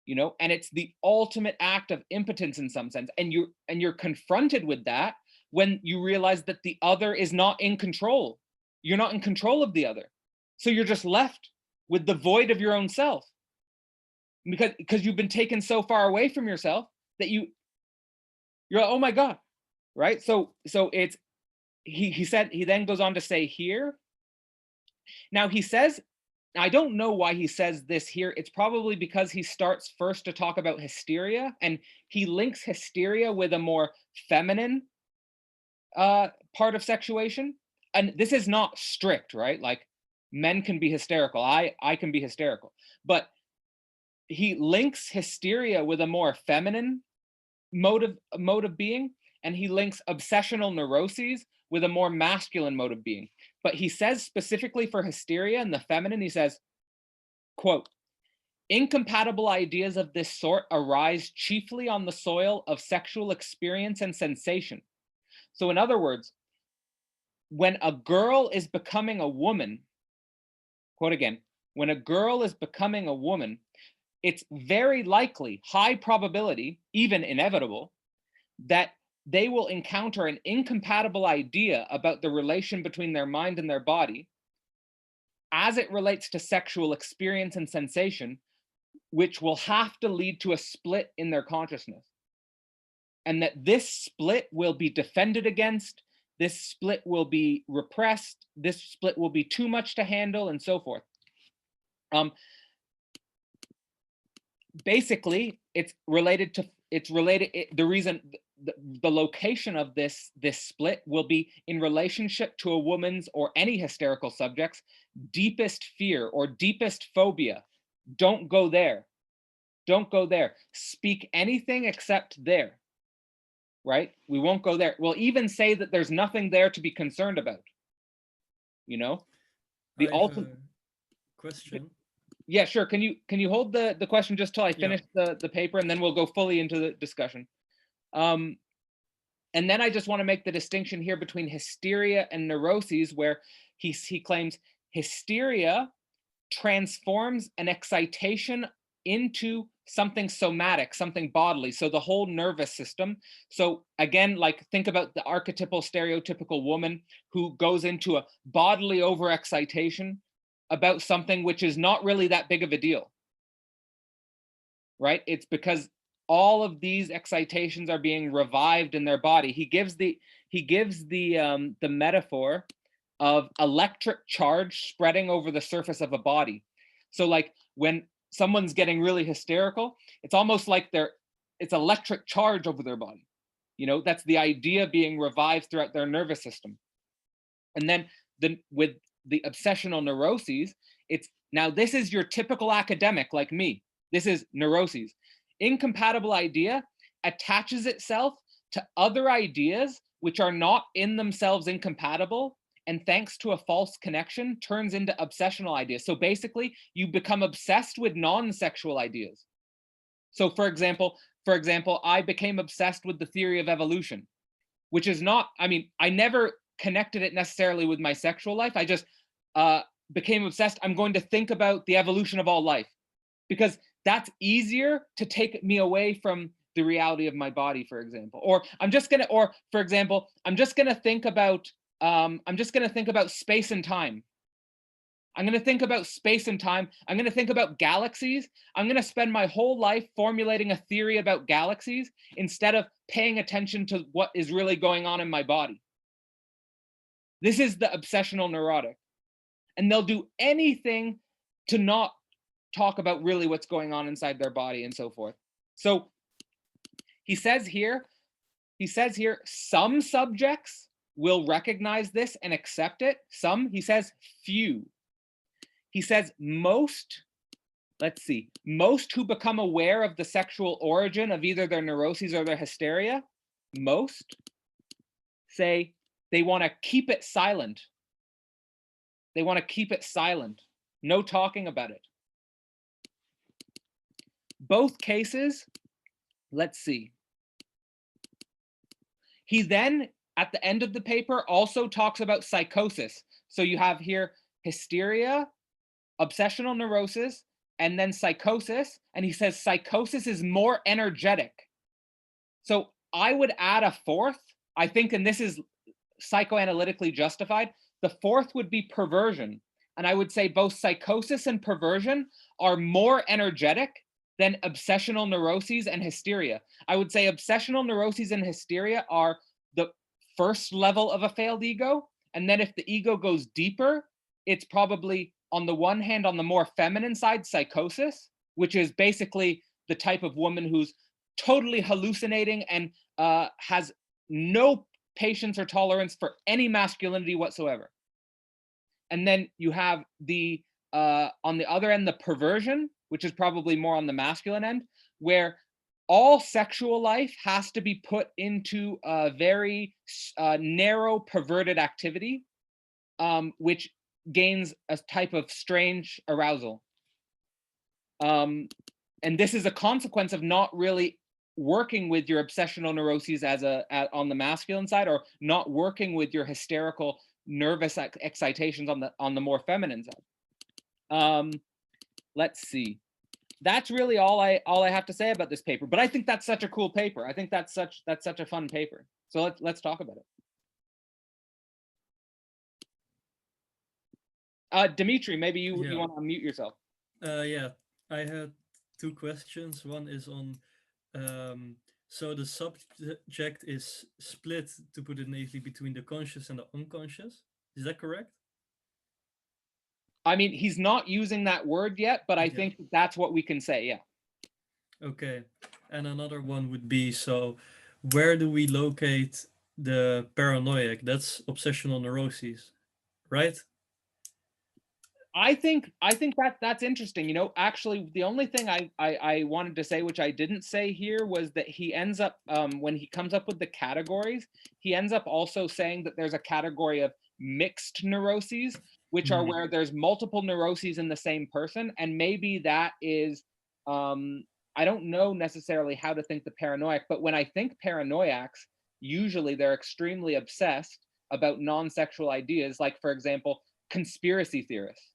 You know, and it's the ultimate act of impotence in some sense. And you're confronted with that when you realize that the other is not in control. You're not in control of the other. So you're just left with the void of your own self. Because you've been taken so far away from yourself that you're like, oh my God, right? So it's, he then goes on to say here, now he says, I don't know why he says this here. It's probably because he starts first to talk about hysteria, and he links hysteria with a more feminine part of sexuation. And this is not strict, right? Like men can be hysterical. I can be hysterical, but he links hysteria with a more feminine mode of being, and he links obsessional neuroses with a more masculine mode of being. But he says specifically for hysteria and the feminine, he says, quote, incompatible ideas of this sort arise chiefly on the soil of sexual experience and sensation. So in other words, when a girl is becoming a woman, quote again, when a girl is becoming a woman, it's very likely, high probability, even inevitable, that they will encounter an incompatible idea about the relation between their mind and their body as it relates to sexual experience and sensation, which will have to lead to a split in their consciousness. And that this split will be defended against, this split will be repressed, this split will be too much to handle, and so forth. Basically, the location of this split will be in relationship to a woman's or any hysterical subject's deepest fear or deepest phobia. Don't go there. Don't go there. Speak anything except there. Right? We won't go there. We'll even say that there's nothing there to be concerned about. You know? The ultimate question. Yeah, sure. Can you hold the question just till I finish the paper, and then we'll go fully into the discussion. And then I just want to make the distinction here between hysteria and neuroses, where he claims hysteria transforms an excitation into something somatic, something bodily. So the whole nervous system. So again, like think about the archetypal, stereotypical woman who goes into a bodily overexcitation about something which is not really that big of a deal, right? It's because all of these excitations are being revived in their body. He gives the metaphor of electric charge spreading over the surface of a body. So like when someone's getting really hysterical, it's almost like it's electric charge over their body. You know, that's the idea being revived throughout their nervous system. And then with the obsessional neuroses, now this is your typical academic like me. This is neuroses. Incompatible idea attaches itself to other ideas which are not in themselves incompatible and thanks to a false connection turns into obsessional ideas. So basically, you become obsessed with non-sexual ideas. So for example, I became obsessed with the theory of evolution, which is not, I mean, I never connected it necessarily with my sexual life. I just became obsessed. I'm going to think about the evolution of all life, because that's easier to take me away from the reality of my body, for example. Or for example, I'm just gonna think about space and time. I'm going to think about space and time. I'm going to think about galaxies. I'm going to spend my whole life formulating a theory about galaxies instead of paying attention to what is really going on in my body. This is the obsessional neurotic. And they'll do anything to not talk about really what's going on inside their body and so forth. So he says here, some subjects will recognize this and accept it. Some, he says, few. He says most who become aware of the sexual origin of either their neuroses or their hysteria, most say they want to keep it silent. They want to keep it silent. No talking about it. Both cases, let's see. He then, at the end of the paper, also talks about psychosis. So you have here hysteria, obsessional neurosis, and then psychosis. And he says psychosis is more energetic. So I would add a fourth, I think, and this is psychoanalytically justified. The fourth would be perversion. And I would say both psychosis and perversion are more energetic than obsessional neuroses and hysteria. I would say obsessional neuroses and hysteria are the first level of a failed ego. And then if the ego goes deeper, it's probably, on the one hand, on the more feminine side, psychosis, which is basically the type of woman who's totally hallucinating and has no patience or tolerance for any masculinity whatsoever. And then you have the, on the other end, the perversion, which is probably more on the masculine end, where all sexual life has to be put into a very narrow, perverted activity, which gains a type of strange arousal. And this is a consequence of not really working with your obsessional neuroses on the masculine side, or not working with your hysterical nervous excitations on the more feminine side. Let's see. That's really all I have to say about this paper. But I think that's such a cool paper. I think that's such a fun paper. So let's talk about it. Dimitri, maybe you want to unmute yourself. Yeah, I had two questions. One is on, so the subject is split, to put it naively, between the conscious and the unconscious. Is that correct? I mean, he's not using that word yet, but I think that's what we can say, yeah. Okay, and another one would be, so where do we locate the paranoiac? That's obsessional neuroses, right? I think that's interesting. You know, actually, the only thing I wanted to say, which I didn't say here, was that he ends up, when he comes up with the categories, he ends up also saying that there's a category of mixed neuroses, which are where there's multiple neuroses in the same person. And maybe that is, I don't know necessarily how to think the paranoiac, but when I think paranoiacs, usually they're extremely obsessed about non-sexual ideas. Like, for example, conspiracy theorists.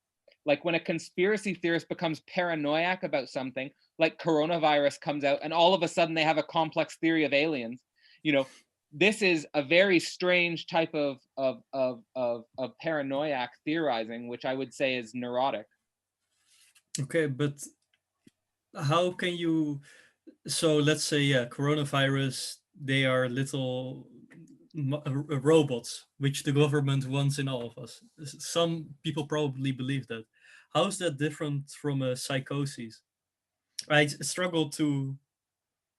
Like when a conspiracy theorist becomes paranoiac about something, like coronavirus comes out and all of a sudden they have a complex theory of aliens, you know, this is a very strange type of paranoiac theorizing, which I would say is neurotic. Okay, but how can you, so let's say, coronavirus, they are little robots, which the government wants in all of us. Some people probably believe that. How is that different from a psychosis? I struggle to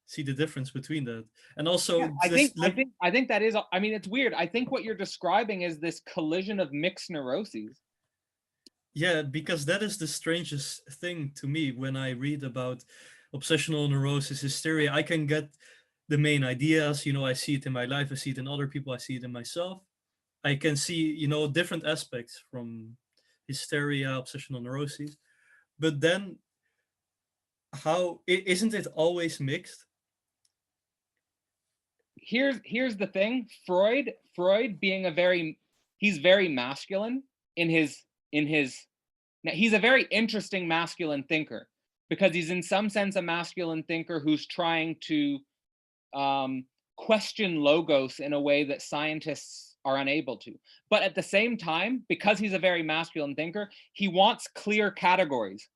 see the difference between that. And also, yeah, I think that is, I mean, it's weird. I think what you're describing is this collision of mixed neuroses. Yeah, because that is the strangest thing to me when I read about obsessional neurosis, hysteria. I can get the main ideas, you know, I see it in my life, I see it in other people, I see it in myself. I can see, you know, different aspects from hysteria, obsessional neuroses, but then isn't it always mixed? Here's the thing. Freud being he's very masculine in his now, he's a very interesting masculine thinker, because he's in some sense a masculine thinker who's trying to question logos in a way that scientists are unable to. But at the same time, because he's a very masculine thinker, he wants clear categories.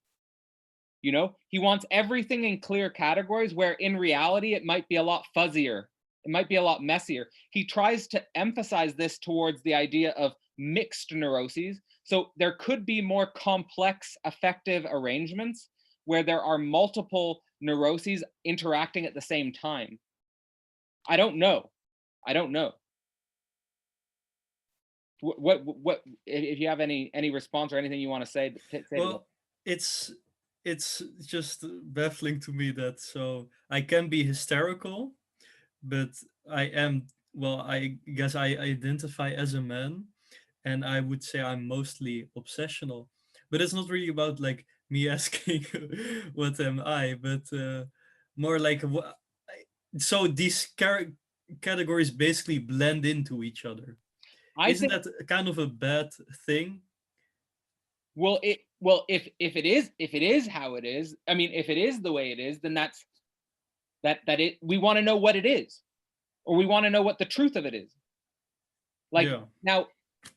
You know, he wants everything in clear categories, where in reality it might be a lot fuzzier. It might be a lot messier. He tries to emphasize this towards the idea of mixed neuroses. So there could be more complex affective arrangements where there are multiple neuroses interacting at the same time. I don't know. What if you have any response or anything you want to say? Well, it's just baffling to me that, so I can be hysterical, but I guess I identify as a man, and I would say I'm mostly obsessional. But it's not really about like me asking what am I, but more like so these categories basically blend into each other. Isn't that kind of a bad thing? Well, if it is how it is, I mean, if it is the way it is, then we want to know what it is, or we want to know what the truth of it is. Like, yeah. Now,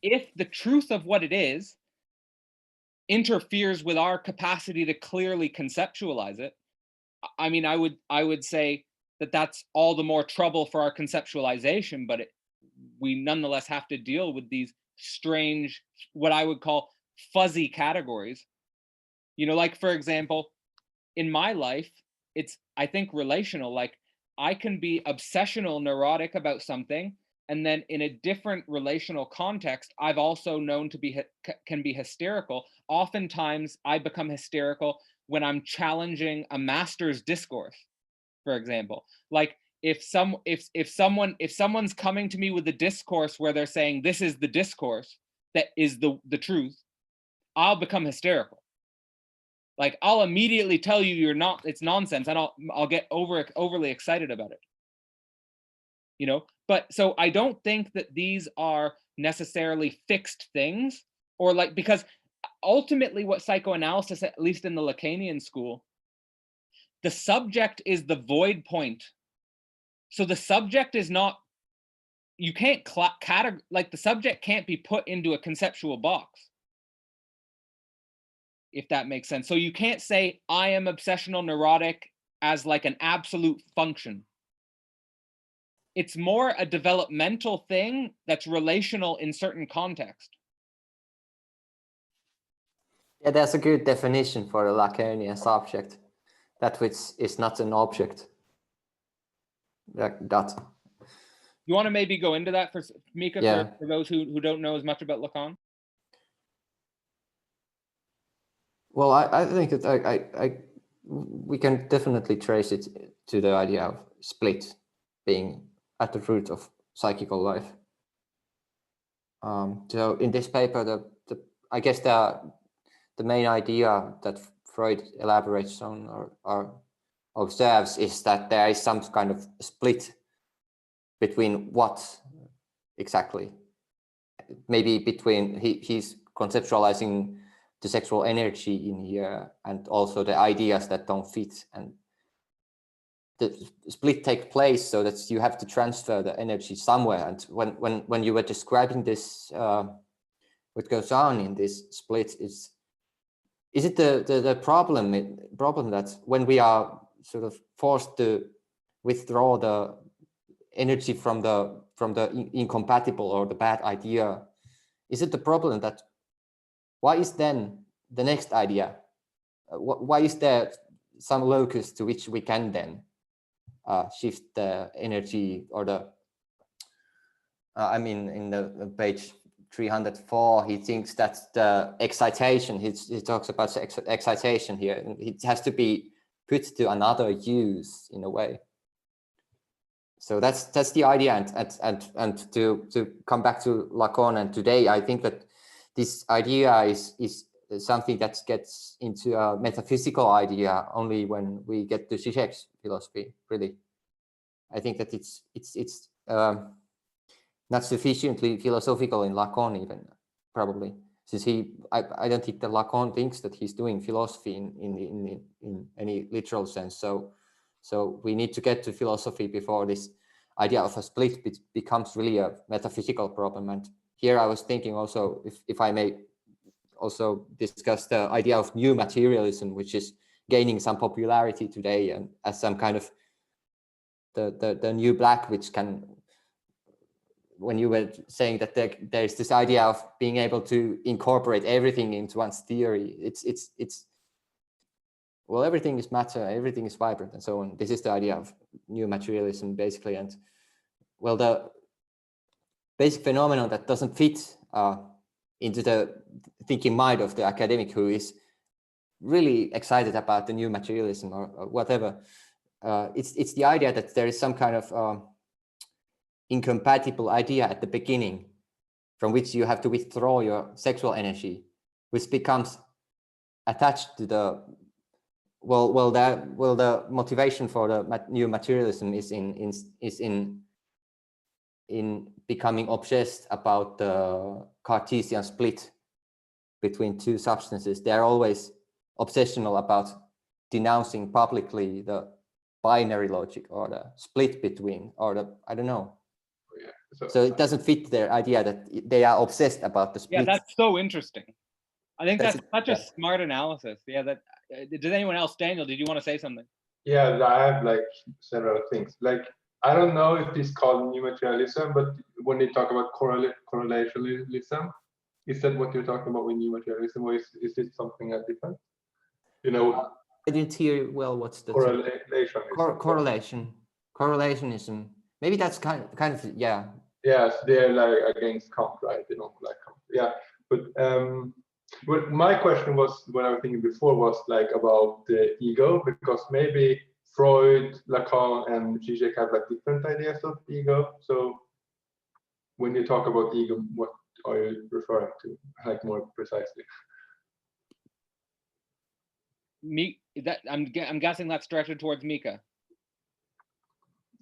if the truth of what it is interferes with our capacity to clearly conceptualize it, I mean, I would say that that's all the more trouble for our conceptualization, but we nonetheless have to deal with these strange, what I would call fuzzy categories. You know, like, for example, in my life, it's, I think, relational. Like, I can be obsessional neurotic about something, and then in a different relational context, I've also known to be can be hysterical. Oftentimes I become hysterical when I'm challenging a master's discourse, for example. Like, if someone's coming to me with a discourse where they're saying this is the discourse that is the truth, I'll become hysterical. Like, I'll immediately tell you it's nonsense, and I'll get overly excited about it. You know, but so I don't think that these are necessarily fixed things, or like, because ultimately what psychoanalysis, at least in the Lacanian school, the subject is the void point. So the subject is not, you can't like, the subject can't be put into a conceptual box, if that makes sense. So you can't say I am obsessional neurotic as like an absolute function. It's more a developmental thing that's relational in certain context. Yeah, that's a good definition for a Lacanian subject, that which is not an object. That. You want to maybe go into that for Mika, yeah. for those who don't know as much about Lacan? Well, I think that we can definitely trace it to the idea of split being at the root of psychical life. So in this paper, I guess the main idea that Freud elaborates on or observes is that there is some kind of split between what exactly. Maybe between, he's conceptualizing the sexual energy in here, and also the ideas that don't fit, and the split takes place so that you have to transfer the energy somewhere. And when you were describing this, what goes on in this split is it the problem that when we are sort of forced to withdraw the energy from the incompatible or the bad idea, is it the problem that why is then the next idea? Why is there some locus to which we can then shift the energy, or the I mean, in the page 304, he thinks that the excitation, he talks about excitation here, and it has to be put to another use in a way. So that's the idea, and to come back to Lacan and today, I think that this idea is something that gets into a metaphysical idea only when we get to Zizek's philosophy. Really, I think that it's not sufficiently philosophical in Lacan even, probably, since I don't think that Lacan thinks that he's doing philosophy in any literal sense. So we need to get to philosophy before this idea of a split becomes really a metaphysical problem. And here I was thinking also, if I may also discuss the idea of new materialism, which is gaining some popularity today, and as some kind of the new black, which can, when you were saying that there's this idea of being able to incorporate everything into one's theory, it's well, everything is matter, everything is vibrant, and so on. This is the idea of new materialism, basically. And well, the basic phenomenon that doesn't fit into the thinking mind of the academic who is really excited about the new materialism or whatever, it's the idea that there is some kind of incompatible idea at the beginning from which you have to withdraw your sexual energy, which becomes attached to the the motivation for the new materialism is in becoming obsessed about the Cartesian split between two substances. They're always obsessional about denouncing publicly the binary logic or the split between, or the, I don't know. Yeah. So it doesn't fit their idea that they are obsessed about the split. Yeah, that's so interesting. I think that's such a yeah. smart analysis. Yeah, that does anyone else? Daniel, did you want to say something? Yeah, I have like several things. Like, I don't know if this is called new materialism, but when they talk about correlationism, is that what you're talking about with new materialism, or is it something different? You know, I didn't hear well. What's the correlationism? Correlationism. Maybe that's kind of yeah. Yes, they're like against Kant, right? They don't like Kant. Yeah, but my question was, what I was thinking before was like about the ego, because maybe Freud, Lacan, and Zizek have like different ideas of ego. So when you talk about ego, what are you referring to, like more precisely? Me, that I'm guessing that's directed towards Mika.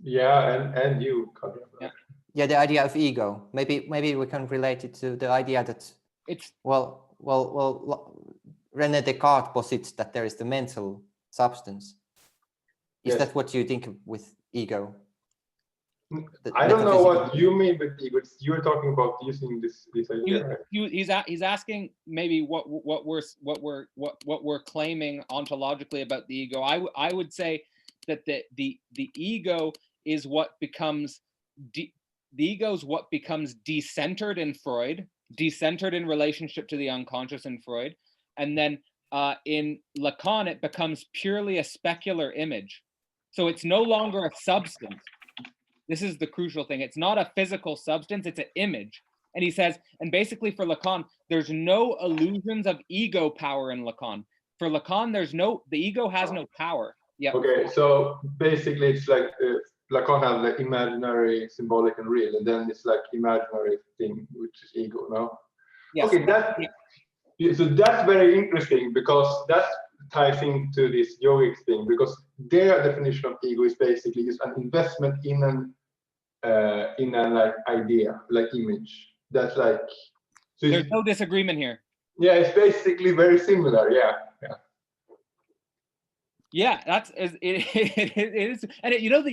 Yeah, and you, Kadra. Yeah. Yeah, the idea of ego. Maybe we can relate it to the idea that it's René Descartes posits that there is the mental substance. Is Yes. that what you think of with ego? I don't know what you mean with ego. You're talking about using this idea, right? He's asking maybe what we're claiming ontologically about the ego. I would say that the ego is what becomes the ego is what becomes decentered in Freud, decentered in relationship to the unconscious in Freud, and then in Lacan it becomes purely a specular image. So it's no longer a substance. This is the crucial thing. It's not a physical substance, it's an image. And he says, and basically for Lacan, there's no illusions of ego power in Lacan. For Lacan, the ego has no power. Yeah. Okay, so basically it's like Lacan has like imaginary, symbolic, and real, and then it's like imaginary thing, which is ego, no? Yes. Okay, so that's very interesting, because that ties into this yogic thing, because their definition of ego is basically just an investment in an like idea, like image. That's like, so there's no disagreement here. Yeah, it's basically very similar. Yeah. Yeah, that's it is, and you know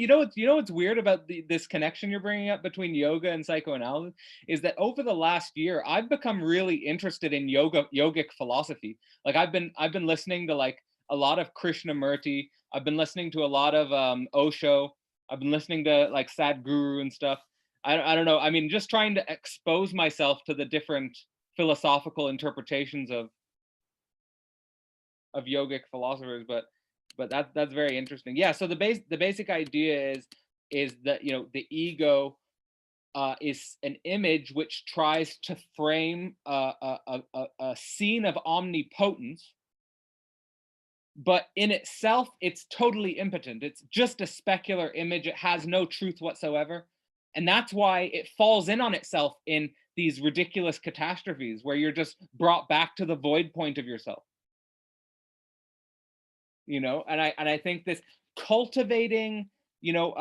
what's weird about this connection you're bringing up between yoga and psychoanalysis is that over the last year I've become really interested in yogic philosophy. Like I've been listening to like a lot of Krishnamurti. I've been listening to a lot of Osho. I've been listening to like Sadhguru and stuff. I don't know. I mean, just trying to expose myself to the different philosophical interpretations of yogic philosophers, but that's very interesting. Yeah, so the basic idea is that the ego is an image which tries to frame a scene of omnipotence but in itself, it's totally impotent. It's just a specular image. It has no truth whatsoever. And that's why it falls in on itself in these ridiculous catastrophes where you're just brought back to the void point of yourself. You know, and I think this cultivating, you know,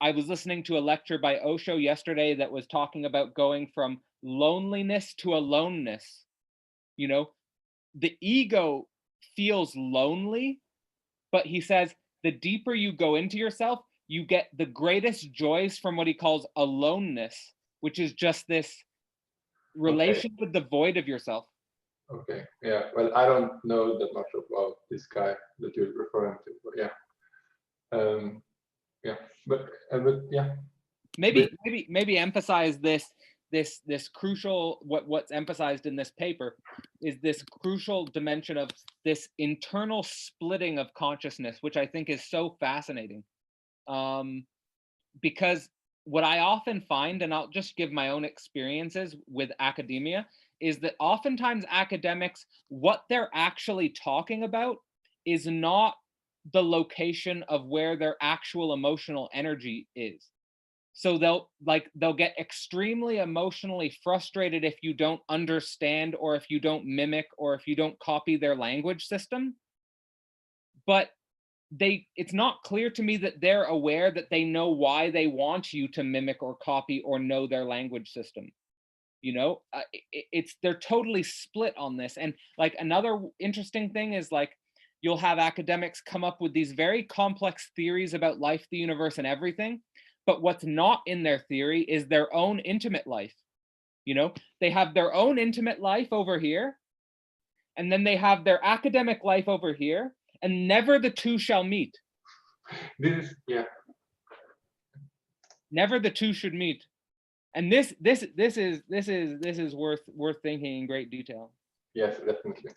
I was listening to a lecture by Osho yesterday that was talking about going from loneliness to aloneness. You know, the ego feels lonely, but he says the deeper you go into yourself, you get the greatest joys from what he calls aloneness, which is just this relation with the void of yourself. Okay, yeah, well, I don't know that much about this guy that you're referring to, but yeah. Yeah, but yeah. Maybe emphasize this crucial, what's emphasized in this paper is this crucial dimension of this internal splitting of consciousness, which I think is so fascinating. Because what I often find, and I'll just give my own experiences with academia, is that oftentimes academics, what they're actually talking about is not the location of where their actual emotional energy is. So they'll get extremely emotionally frustrated if you don't understand, or if you don't mimic, or if you don't copy their language system. But it's not clear to me that they're aware that they know why they want you to mimic or copy or know their language system. You know, they're totally split on this. And like another interesting thing is, like, you'll have academics come up with these very complex theories about life, the universe, and everything. But what's not in their theory is their own intimate life. You know, they have their own intimate life over here, and then they have their academic life over here, and never the two shall meet. Yeah. Never the two should meet. And this is worth thinking in great detail. Yes, definitely.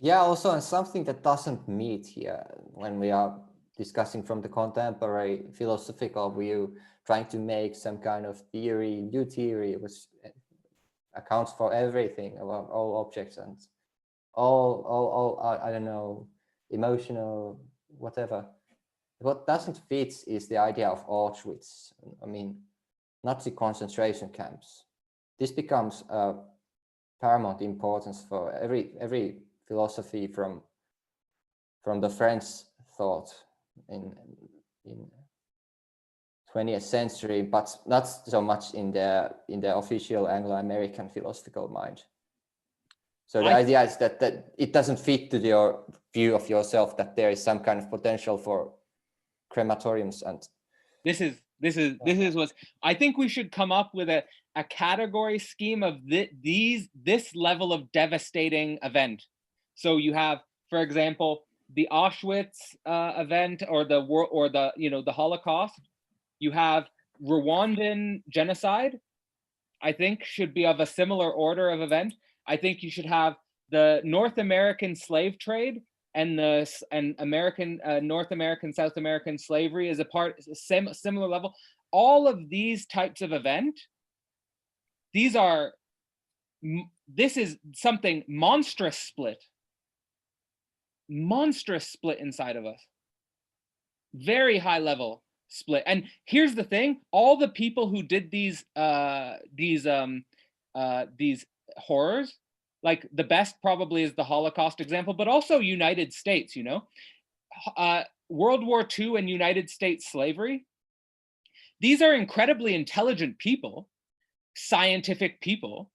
Yeah, also, and something that doesn't meet here when we are discussing from the contemporary philosophical view, trying to make some kind of theory, new theory, which accounts for everything about all objects and all I don't know, emotional, whatever. What doesn't fit is the idea of Auschwitz. I mean, Nazi concentration camps. This becomes a paramount importance for every philosophy from the French thought in 20th century, but not so much in the official Anglo-American philosophical mind. So the idea is that it doesn't fit to your view of yourself, that there is some kind of potential for crematoriums. And this is what I think we should come up with a category scheme of this level of devastating event. So you have, for example, the Auschwitz event, or the Holocaust. You have Rwandan genocide, I think, should be of a similar order of event. I think you should have the North American slave trade and American, North American, South American slavery is similar level. All of these types of event, this is something monstrous split inside of us. Very high level split. And here's the thing: all the people who did these horrors, like the best probably is the Holocaust example, but also United States, you know, World War II and United States slavery. These are incredibly intelligent people, scientific people,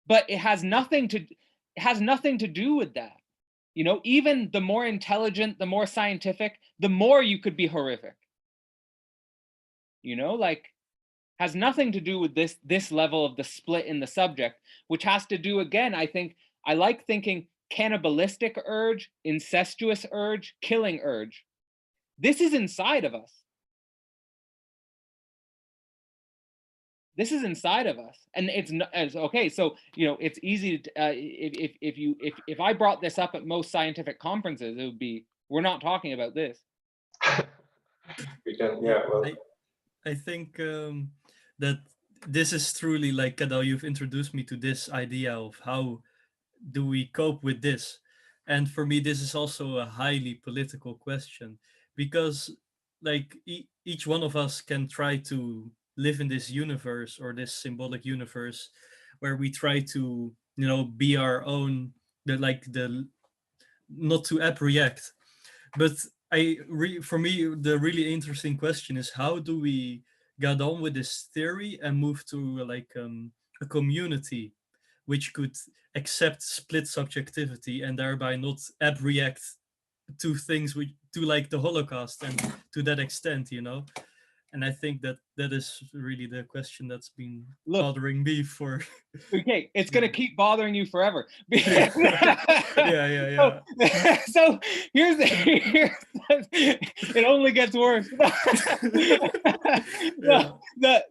but it has nothing to do with that. You know, even the more intelligent, the more scientific, the more you could be horrific. You know, like, has nothing to do with this level of the split in the subject, which has to do, again, I think, I like thinking cannibalistic urge, incestuous urge, killing urge. This is inside of us. This is inside of us, and it's okay. So, you know, it's easy to, if I brought this up at most scientific conferences, it would be, we're not talking about this. We can, yeah. Well, I think that this is truly, like, Kadal, you've introduced me to this idea of how do we cope with this? And for me, this is also a highly political question, because like each one of us can try to live in this universe, or this symbolic universe, where we try to, you know, be our own, the not to abreact. But for me, the really interesting question is, how do we get on with this theory and move to a community which could accept split subjectivity and thereby not abreact to things which, to like the Holocaust, and to that extent, you know? And I think that that is really the question that's been bothering me for. Okay, it's gonna keep bothering you forever. Yeah. So here's it only gets worse.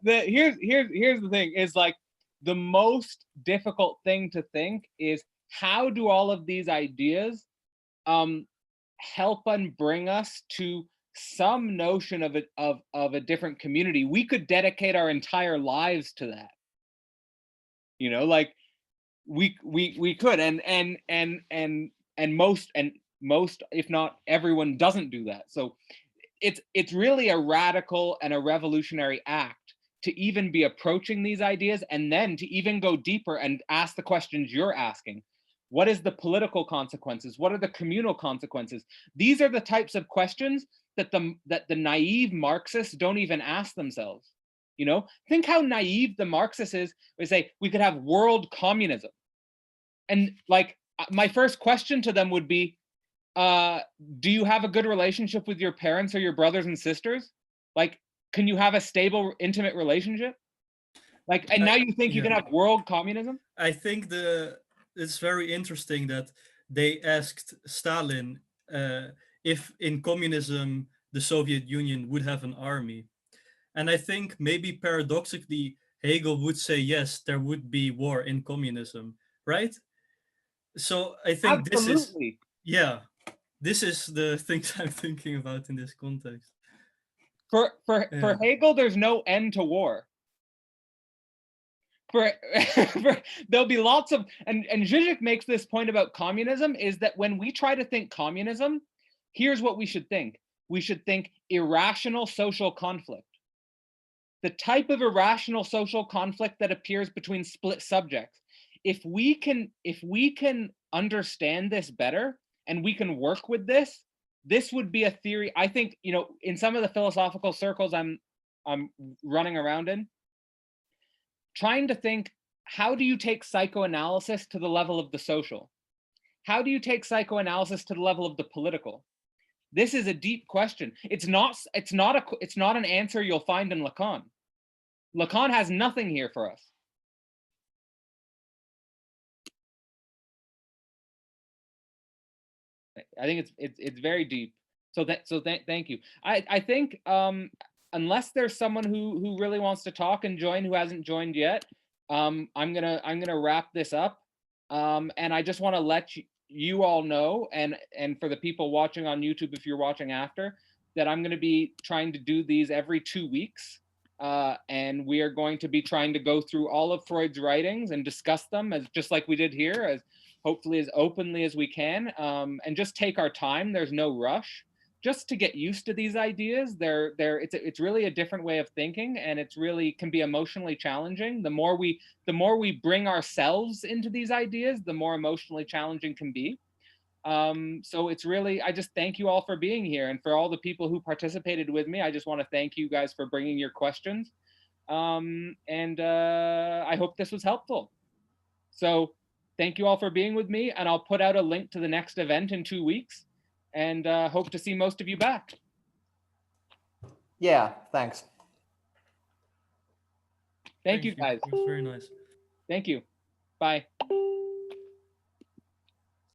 Here's the thing, is like the most difficult thing to think is, how do all of these ideas help and bring us to some notion of a different community? We could dedicate our entire lives to that. You know, like we could, and most, if not everyone, doesn't do that. So it's really a radical and a revolutionary act to even be approaching these ideas, and then to even go deeper and ask the questions you're asking. What is the political consequences? What are the communal consequences? These are the types of questions that the naive Marxists don't even ask themselves. You know, think how naive the Marxist is. We say we could have world communism, and like my first question to them would be, do you have a good relationship with your parents or your brothers and sisters? Like, can you have a stable, intimate relationship? Like, and now you think you can have world communism? I think it's very interesting that they asked Stalin if in communism the Soviet Union would have an army. And I think maybe paradoxically, Hegel would say, yes, there would be war in communism, right? So I think Absolutely. this is the things I'm thinking about in this context. For Hegel, there's no end to war. There'll be lots of, and Zizek makes this point about communism, is that when we try to think communism, here's what we should think. We should think irrational social conflict. The type of irrational social conflict that appears between split subjects. If we can understand this better, and we can work with this, this would be a theory. I think, you know, in some of the philosophical circles I'm running around in, trying to think, how do you take psychoanalysis to the level of the social? How do you take psychoanalysis to the level of the political? This is a deep question. It's not an answer you'll find in Lacan. Lacan has nothing here for us. I think it's very deep. So thank you. I think unless there's someone who really wants to talk and join, who hasn't joined yet, I'm gonna wrap this up. And I just want to let you all know, and for the people watching on YouTube, if you're watching after, that I'm going to be trying to do these every 2 weeks. And we are going to be trying to go through all of Freud's writings and discuss them, as just like we did here, as hopefully as openly as we can, and just take our time. There's no rush, just to get used to these ideas. It's really a different way of thinking, and it's really can be emotionally challenging. The more we bring ourselves into these ideas, the more emotionally challenging can be. So it's really, I just thank you all for being here, and for all the people who participated with me. I just want to thank you guys for bringing your questions. And I hope this was helpful. So thank you all for being with me, and I'll put out a link to the next event in 2 weeks, and hope to see most of you back. Yeah, thanks. Thank you, guys. It was very nice. Thank you. Bye.